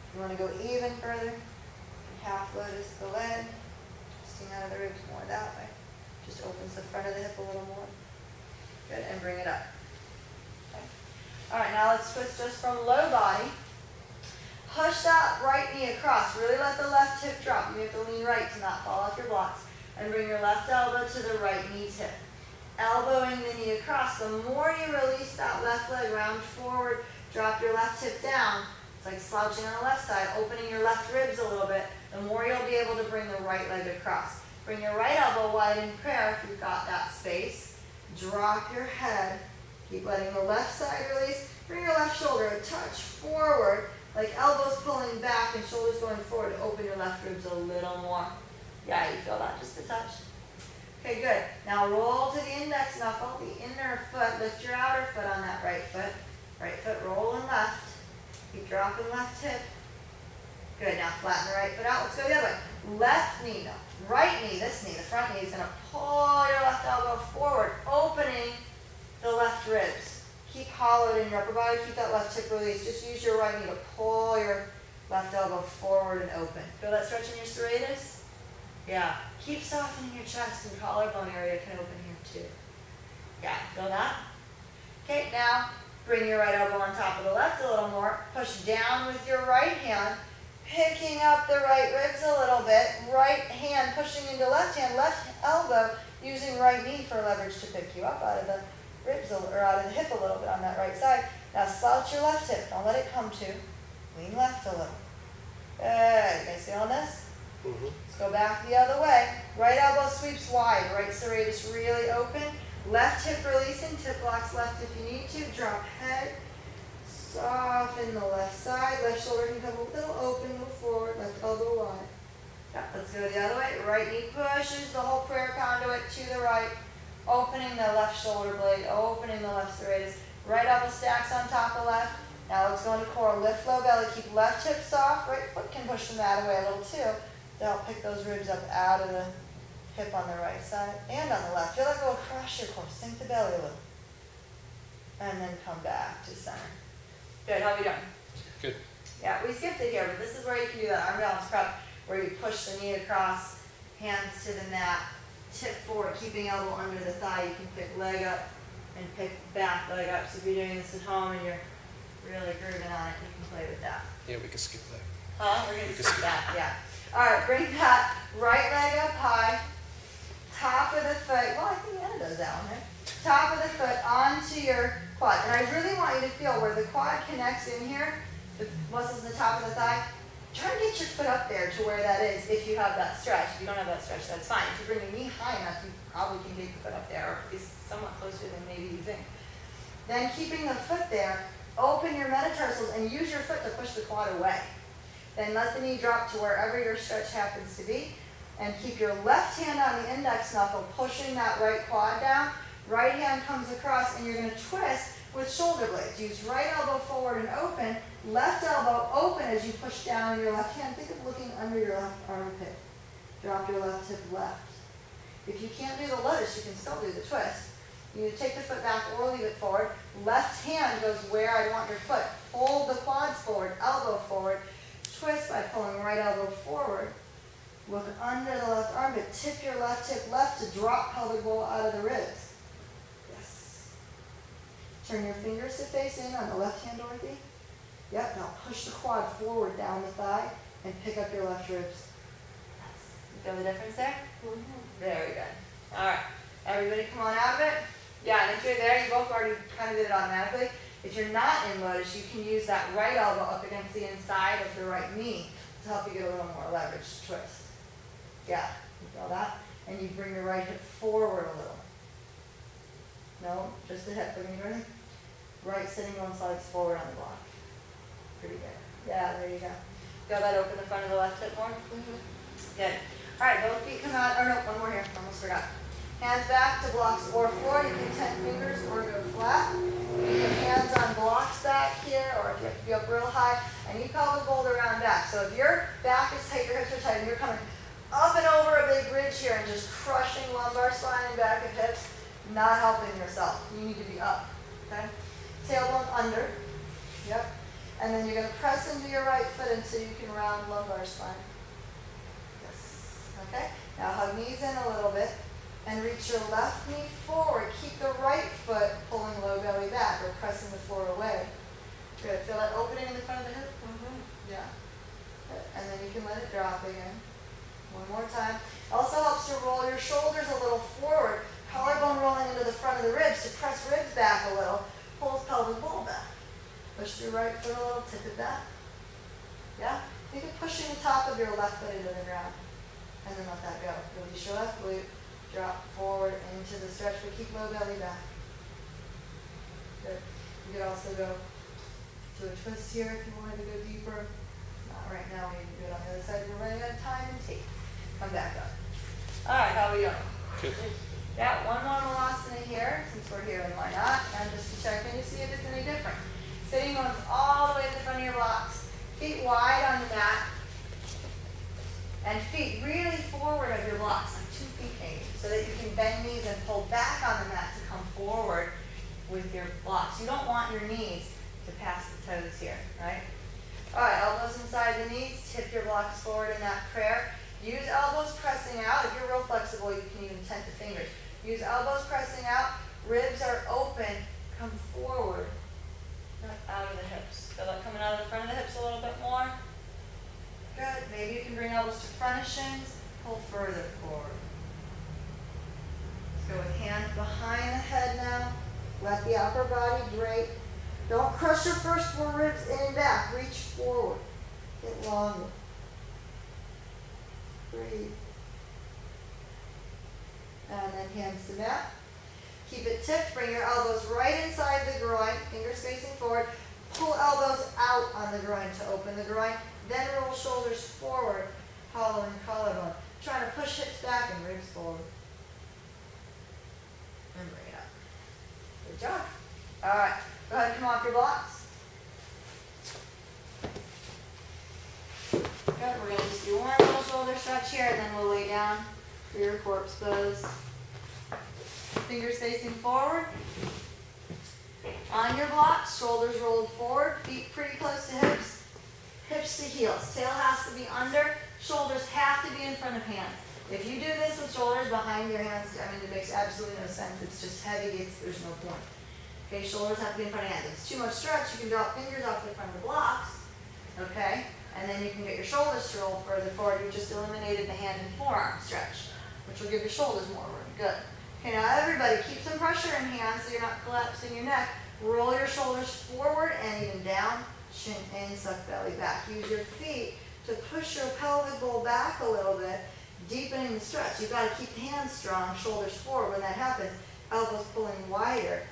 If you want to go even further, half lotus the leg, twisting out of the ribs more that way. Just opens the front of the hip a little more. Good, and bring it up. All right, now let's twist just from low body. Push that right knee across. Really let the left hip drop. You have to lean right to not fall off your blocks. And bring your left elbow to the right knee tip. Elbowing the knee across. The more you release that left leg, round forward, drop your left hip down. It's like slouching on the left side, opening your left ribs a little bit. The more you'll be able to bring the right leg across. Bring your right elbow wide in prayer if you've got that space. Drop your head. Keep letting the left side release. Bring your left shoulder a touch forward, like elbows pulling back and shoulders going forward to open your left ribs a little more. Yeah, you feel that? Just a touch. Okay, good. Now roll to the index knuckle, the inner foot. Lift your outer foot on that right foot. Right foot rolling left. Keep dropping left hip. Good. Now flatten the right foot out. Let's go the other way. Left knee, no. Right knee, this knee, the front knee is going to pull your left elbow forward, opening the left ribs. Keep hollowed in your upper body. Keep that left hip released. Just use your right knee to pull your left elbow forward and open. Feel that stretch in your serratus? Yeah. Keep softening your chest and collarbone area can open here too. Yeah, feel that? Okay, now bring your right elbow on top of the left a little more. Push down with your right hand, picking up the right ribs a little bit. Right hand pushing into left hand, left elbow using right knee for leverage to pick you up out of the ribs or out of the hip a little bit on that right side. Now slouch your left hip. Don't let it come to. Lean left a little. Good. You guys feeling this? Let's go back the other way. Right elbow sweeps wide. Right serratus really open. Left hip releasing. Tip locks left if you need to. Drop head. Soften the left side. Left shoulder can come a little open, move forward. Left elbow wide. Yeah, let's go the other way. Right knee pushes the whole prayer conduit to the right, opening the left shoulder blade, opening the left serratus. Right elbow stacks on top of left. Now let's go into core. Lift low belly. Keep left hip soft. Right foot can push the mat away a little too. That'll pick those ribs up out of the hip on the right side and on the left. Feel like it will crush your core. Sink the belly a little. And then come back to center. Good. How are we doing? Good. Yeah, we skipped it here, but this is where you can do that arm balance prep, where you push the knee across, hands to the mat, tip forward, keeping elbow under the thigh. You can pick leg up and pick back leg up. So if you're doing this at home and you're really grooving on it, you can play with that. Yeah, we can skip that. We're going to skip that, yeah. All right, bring that right leg up high, top of the foot. Well, I think Anna does that one, right? Top of the foot onto your quad. And I really want you to feel where the quad connects in here, the muscles in the top of the thigh. Try to get your foot up there to where that is if you have that stretch. If you don't have that stretch, that's fine. If you bring your knee high enough, you probably can get your foot up there, or at least somewhat closer than maybe you think. Then keeping the foot there, open your metatarsals and use your foot to push the quad away. Then let the knee drop to wherever your stretch happens to be. And keep your left hand on the index knuckle, pushing that right quad down. Right hand comes across, and you're going to twist with shoulder blades. Use right elbow forward and open, left elbow open as you push down your left hand. Think of looking under your left armpit. Drop your left hip left. If you can't do the lotus, you can still do the twist. You take the foot back or leave it forward. Left hand goes where I want your foot. Hold the quads forward, elbow forward. Twist by pulling right elbow forward. Look under the left armpit. Tip your left hip left to drop pelvic bowl out of the ribs. Yes. Turn your fingers to face in on the left hand, Dorothy. Yep, now push the quad forward down the thigh and pick up your left ribs. Yes. You feel the difference there? Mm-hmm. Very good. All right. Everybody come on out of it. Yeah, and if you're there, you both already kind of did it automatically. If you're not in lotus, you can use that right elbow up against the inside of the right knee to help you get a little more leverage to twist. Yeah, you feel that? And you bring your right hip forward a little. No, just the hip. Look at me, ready? Right sitting one side forward on the block. Pretty good. Yeah, there you go. Feel that open the front of the left hip more? Mm-hmm. Good. All right, both feet come out. Or no, one more here. Almost forgot. Hands back to blocks or floor. You can 10 fingers or go flat. You can hands on blocks back here, or if you have to be up real high. And you pelvic bowl around back. So if your back is tight, your hips are tight, and you're coming up and over a big ridge here and just crushing lumbar spine and back of hips, not helping yourself. You need to be up. Okay? Tailbone under. Yep. And then you're going to press into your right foot until you can round lumbar spine. Yes. Okay? Now hug knees in a little bit. And reach your left knee forward. Keep the right foot pulling low belly back or pressing the floor away. Good. Feel that opening in the front of the hip? Mm-hmm. Yeah. Good. And then you can let it drop again. One more time. Also helps to roll your shoulders a little forward. Collarbone rolling into the front of the ribs to press ribs back a little. Pulls pelvic bowl back. Push your right foot a little, tip it back. Yeah? Think of pushing the top of your left foot into the ground. And then let that go. Release your left glute. Drop forward into the stretch, but keep low belly back. Good. You could also go to a twist here if you wanted to go deeper. Not right now, we need to do it on the other side. We're running out of time and tape. Come back up. All right, how are we doing? Good. Yeah, one more malasana here, since we're here, and why not? And just to check in to see if it's any different. Sitting bones all the way to the front of your blocks. Feet wide on the mat. And feet really forward of your blocks, like 2 feet maybe, so that you can bend knees and pull back on the mat to come forward with your blocks. You don't want your knees to pass the toes here, right? All right, elbows inside the knees, tip your blocks forward in that prayer. Use elbows pressing out. If you're real flexible, you can even tent the fingers. Use elbows pressing out. Ribs are open. Come forward, not out of the hips. Feel that coming out of the front of the hips a little bit more. Good. Maybe you can bring elbows to front of shins. Pull further forward. Let's go with hands behind the head now. Let the upper body drape. Don't crush your first 4 ribs in and back. Reach forward. Get longer. Breathe. And then hands to mat. Keep it tipped. Bring your elbows right inside the groin. Fingers facing forward. Pull elbows out on the groin to open the groin. Then roll shoulders forward. following collarbone. Try to push hips back and ribs forward. And bring it up. Good job. All right, go ahead and come off your blocks. Good, we're gonna just do one little shoulder stretch here, and then we'll lay down for your corpse pose. Fingers facing forward. On your blocks, shoulders rolled forward, feet pretty close to hips, hips to heels. Tail has to be under, shoulders have to be in front of hands. If you do this with shoulders behind your hands, I mean, it makes absolutely no sense. It's just heavy, there's no point. Okay, shoulders have to be in front of hands. If it's too much stretch, you can drop fingers off the front of the blocks, okay? And then you can get your shoulders to roll further forward. You just eliminated the hand and forearm stretch, which will give your shoulders more room. Good. Okay, now everybody, keep some pressure in hands so you're not collapsing your neck. Roll your shoulders forward and even down, chin in, suck belly back. Use your feet to push your pelvic bowl back a little bit, deepening the stretch. You've got to keep the hands strong, shoulders forward. When that happens, elbows pulling wider,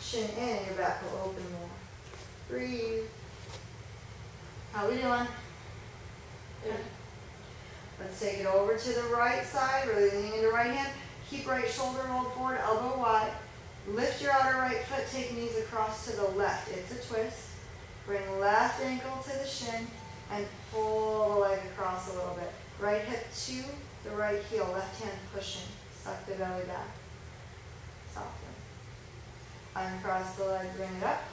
chin in, and your back will open more. Breathe. How we doing? Good. Let's take it over to the right side, really leaning into right hand. Keep right shoulder rolled forward, elbow wide. Lift your outer right foot, take knees across to the left. It's a twist. Bring left ankle to the shin and pull the leg across a little bit. Right hip to the right heel, left hand pushing. Suck the belly back. Soften. Uncross the leg, bring it up.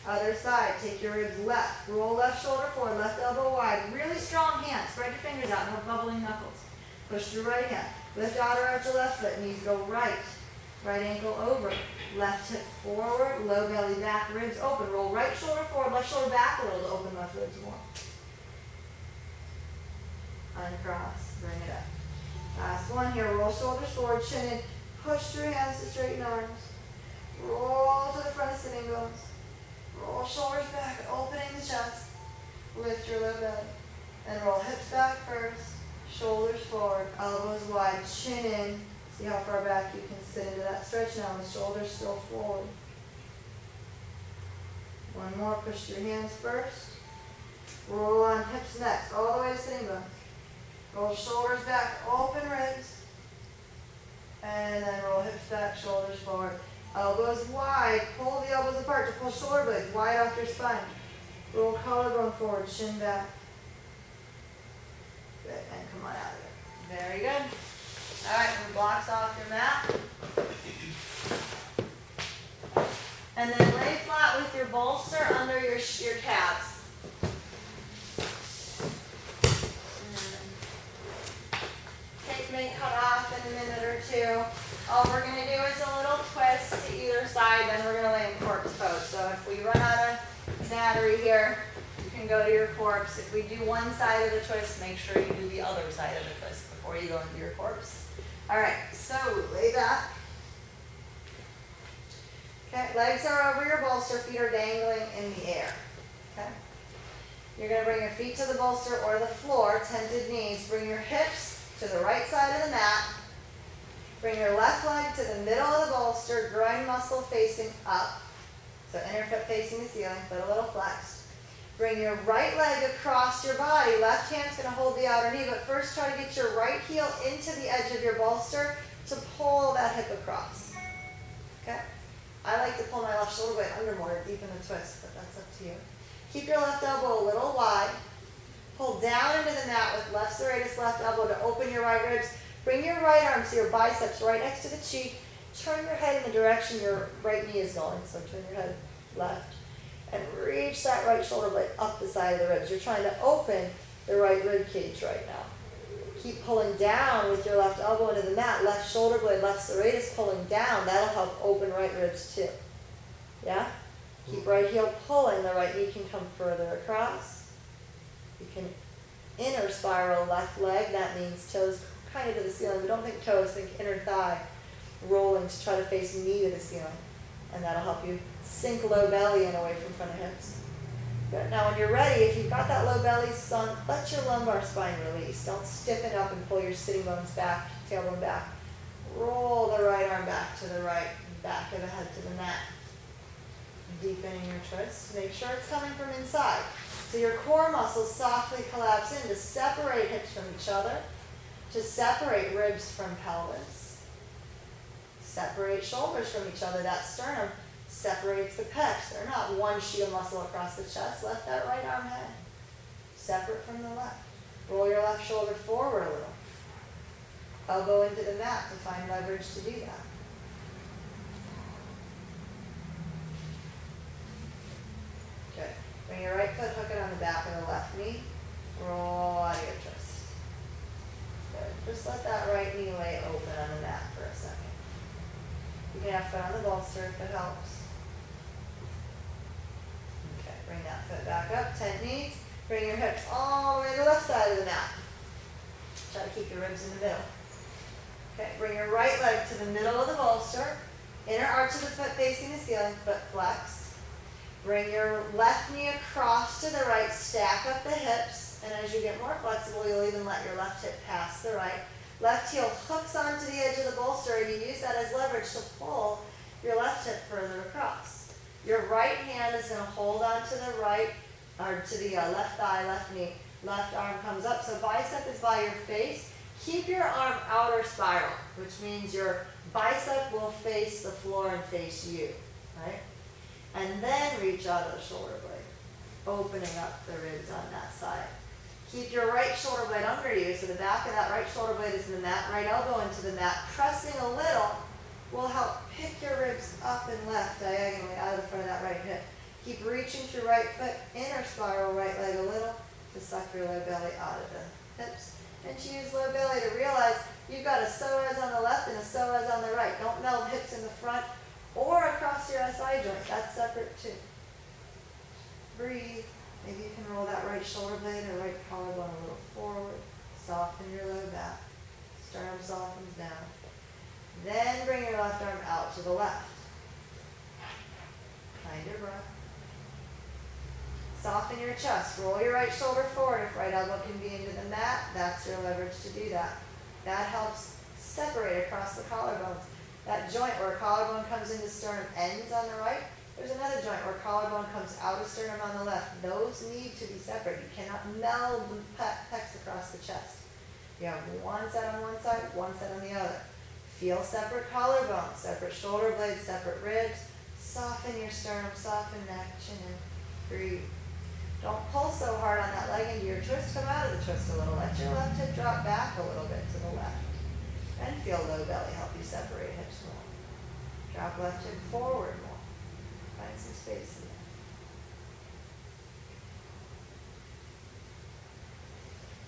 Other side, take your ribs left. Roll left shoulder forward, left elbow wide. Really strong hands. Spread your fingers out, no bubbling knuckles. Push through right hand. Lift outer arch of left foot, knees go right. Right ankle over. Left hip forward, low belly back, ribs open. Roll right shoulder forward, left shoulder back a little to open left ribs more. Uncross, bring it up. Last one here, roll shoulders forward, chin in. Push through hands to straighten arms. Roll to the front of sitting bones. Roll shoulders back, opening the chest. Lift your low belly. And roll hips back first. Shoulders forward, elbows wide, chin in. See how far back you can sit into that stretch now with shoulders still forward. One more, push through hands first. Roll on hips next, all the way to sitting bones. Roll shoulders back, open ribs. And then roll hips back, shoulders forward. Elbows wide, pull the elbows apart to pull shoulder blades wide off your spine. Roll collarbone forward, shin back. Good, and come on out of there. Very good. All right, move blocks off your mat. And then lay flat with your bolster under your calves. Cake may cut off in a minute or two. All we're going to do is a little twist to either side, then we're going to lay in corpse pose. So if we run out of battery here, you can go to your corpse. If we do one side of the twist, make sure you do the other side of the twist before you go into your corpse. All right, so lay back. Okay, legs are over your bolster, feet are dangling in the air. Okay, you're going to bring your feet to the bolster or the floor, tented knees. Bring your hips to the right side of the mat. Bring your left leg to the middle of the bolster, groin muscle facing up. So inner foot facing the ceiling, foot a little flexed. Bring your right leg across your body. Left hand's going to hold the outer knee, but first try to get your right heel into the edge of your bolster to pull that hip across. Okay? I like to pull my left shoulder blade under more, deepen the twist, but that's up to you. Keep your left elbow a little wide. Pull down into the mat with left serratus, left elbow to open your right ribs. Bring your right arm to your biceps right next to the cheek. Turn your head in the direction your right knee is going. So turn your head left. And reach that right shoulder blade up the side of the ribs. You're trying to open the right rib cage right now. Keep pulling down with your left elbow into the mat. Left shoulder blade, left serratus pulling down. That'll help open right ribs too. Yeah? Keep right heel pulling. The right knee can come further across. You can inner spiral left leg. That means toes kind of to the ceiling, but don't think toes, think inner thigh rolling to try to face knee to the ceiling. And that'll help you sink low belly in away from front of hips. Good. Now when you're ready, if you've got that low belly sunk, let your lumbar spine release. Don't stiffen up and pull your sitting bones back, tailbone back. Roll the right arm back to the right, back of the head to the mat. Deepening your twist. Make sure it's coming from inside. So your core muscles softly collapse in to separate hips from each other, to separate ribs from pelvis, separate shoulders from each other. That sternum separates the pecs. They're not one shield muscle across the chest. Left that right arm head. Separate from the left. Roll your left shoulder forward a little. Elbow into the mat to find leverage to do that. Good. Bring your right foot, hook it on the back of the left knee. Roll out of your twist. Good. Just let that right knee lay open on the mat for a second. You can have foot on the bolster if it helps. Okay, bring that foot back up, tent knees. Bring your hips all the way to the left side of the mat. Try to keep your ribs in the middle. Okay, bring your right leg to the middle of the bolster. Inner arch of the foot facing the ceiling, foot flexed. Bring your left knee across to the right, stack up the hips, and as you get more flexible, you'll even let your left hip pass the right. Left heel hooks onto the edge of the bolster, and you use that as leverage to pull your left hip further across. Your right hand is going to hold onto the right, or to the left thigh, left knee. Left arm comes up, so bicep is by your face. Keep your arm outer spiral, which means your bicep will face the floor and face you, right? And then reach out of the shoulder blade, opening up the ribs on that side. Keep your right shoulder blade under you, so the back of that right shoulder blade is in the mat, right elbow into the mat. Pressing a little will help pick your ribs up and left diagonally out of the front of that right hip. Keep reaching through right foot, inner spiral right leg a little to suck your low belly out of the hips. And to use low belly to realize you've got a psoas on the left and a psoas on the right. Don't meld hips in the front or across your SI joint. That's separate too. Breathe. Maybe you can roll that right shoulder blade or right collarbone a little forward. Soften your low back. Sternum softens down. Then bring your left arm out to the left. Find your breath. Soften your chest. Roll your right shoulder forward. If right elbow can be into the mat, that's your leverage to do that. That helps separate across the collarbones. That joint where collarbone comes into sternum ends on the right. There's another joint where collarbone comes out of sternum on the left. Those need to be separate. You cannot meld the pecs across the chest. You have one set on one side, one set on the other. Feel separate collarbones, separate shoulder blades, separate ribs. Soften your sternum, soften neck, chin in. Breathe. Don't pull so hard on that leg into your twist. Come out of the twist a little. Let your left hip drop back a little bit to the left. And feel low belly help you separate hips more. Drop left hip forward more. Find some space in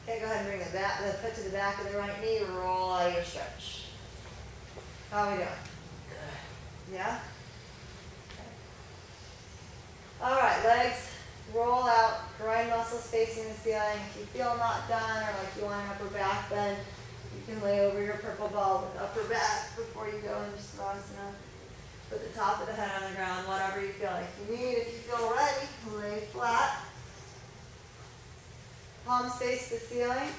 there. Okay, go ahead and bring the foot to the back of the right knee. Roll out of your stretch. How are we doing? Good. Yeah? Okay. All right, legs roll out, groin muscles facing the ceiling. If you feel not done or like you want an upper back bend, you can lay over your purple ball with upper back before you go into Savasana. Put the top of the head on the ground, whatever you feel like you need. If you feel ready, lay flat. Palms face the ceiling.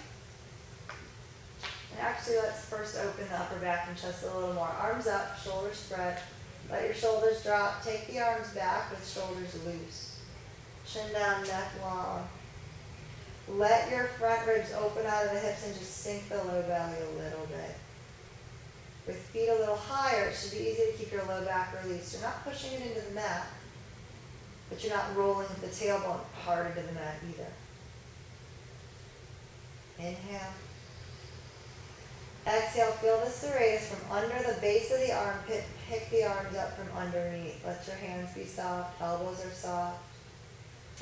And actually, let's first open the upper back and chest a little more. Arms up, shoulders spread. Let your shoulders drop. Take the arms back with shoulders loose. Chin down, neck long. Let your front ribs open out of the hips and just sink the low belly a little bit. With feet a little higher, it should be easy to keep your low back released. You're not pushing it into the mat, but you're not rolling the tailbone hard into the mat either. Inhale. Exhale, feel the serratus from under the base of the armpit. Pick the arms up from underneath. Let your hands be soft, elbows are soft.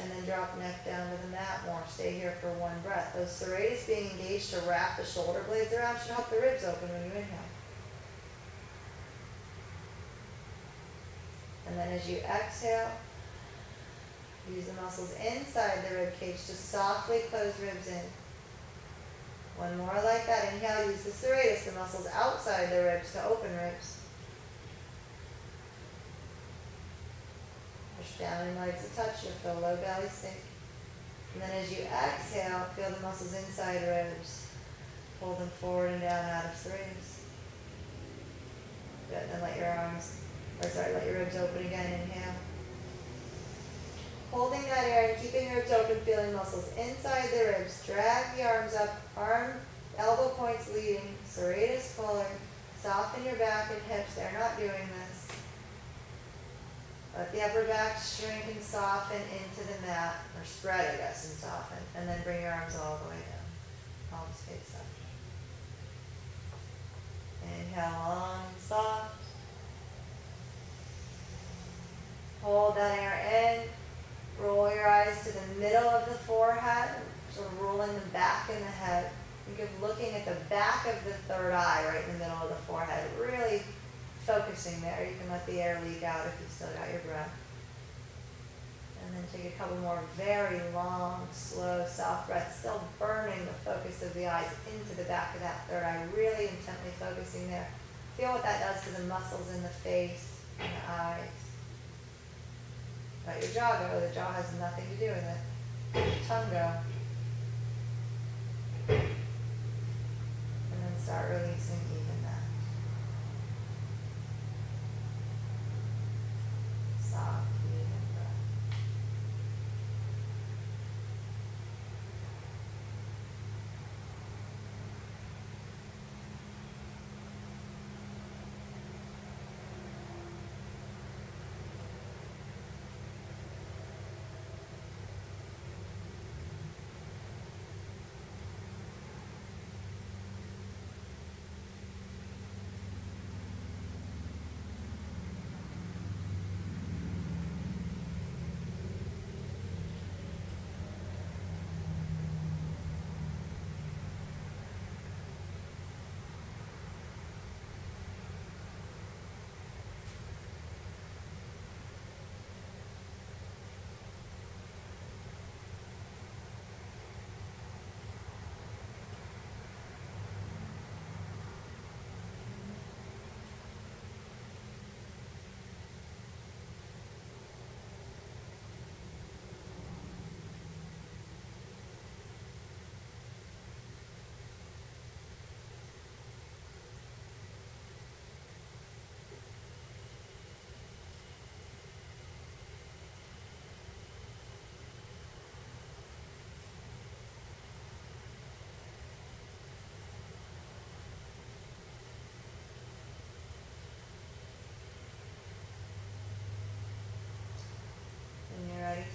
And then drop neck down to the mat more. Stay here for one breath. Those serratus being engaged to wrap the shoulder blades around should help the ribs open when you inhale. And then as you exhale, use the muscles inside the rib cage to softly close ribs in. One more like that. Inhale, use the serratus, the muscles outside the ribs to open ribs. Push down in legs a touch, you'll feel low belly sink. And then as you exhale, feel the muscles inside ribs. Pull them forward and down out of serratus. Good, then let your ribs open again, inhale. Holding that air and keeping your ribs open, feeling muscles inside the ribs. Drag the arms up, elbow points leading, serratus pulling. Soften your back and hips, they're not doing this. Let the upper back shrink and soften into the mat, or spread I guess and soften. And then bring your arms all the way down. Palms face up. Inhale long and soft. Hold that air in. Roll your eyes to the middle of the forehead, sort of rolling them back in the head. Think of looking at the back of the third eye, right in the middle of the forehead. Really focusing there. You can let the air leak out if you've still got your breath. And then take a couple more very long, slow, soft breaths, still burning the focus of the eyes into the back of that third eye, really intently focusing there. Feel what that does to the muscles in the face and the eyes. Let your jaw go. The jaw has nothing to do with it. Let your tongue go. And then start releasing even that. Soft, even breath.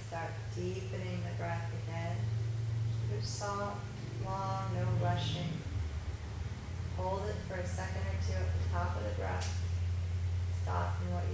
Start deepening the breath again. Keep it soft, long, no rushing. Hold it for a second or two at the top of the breath. Stop and what you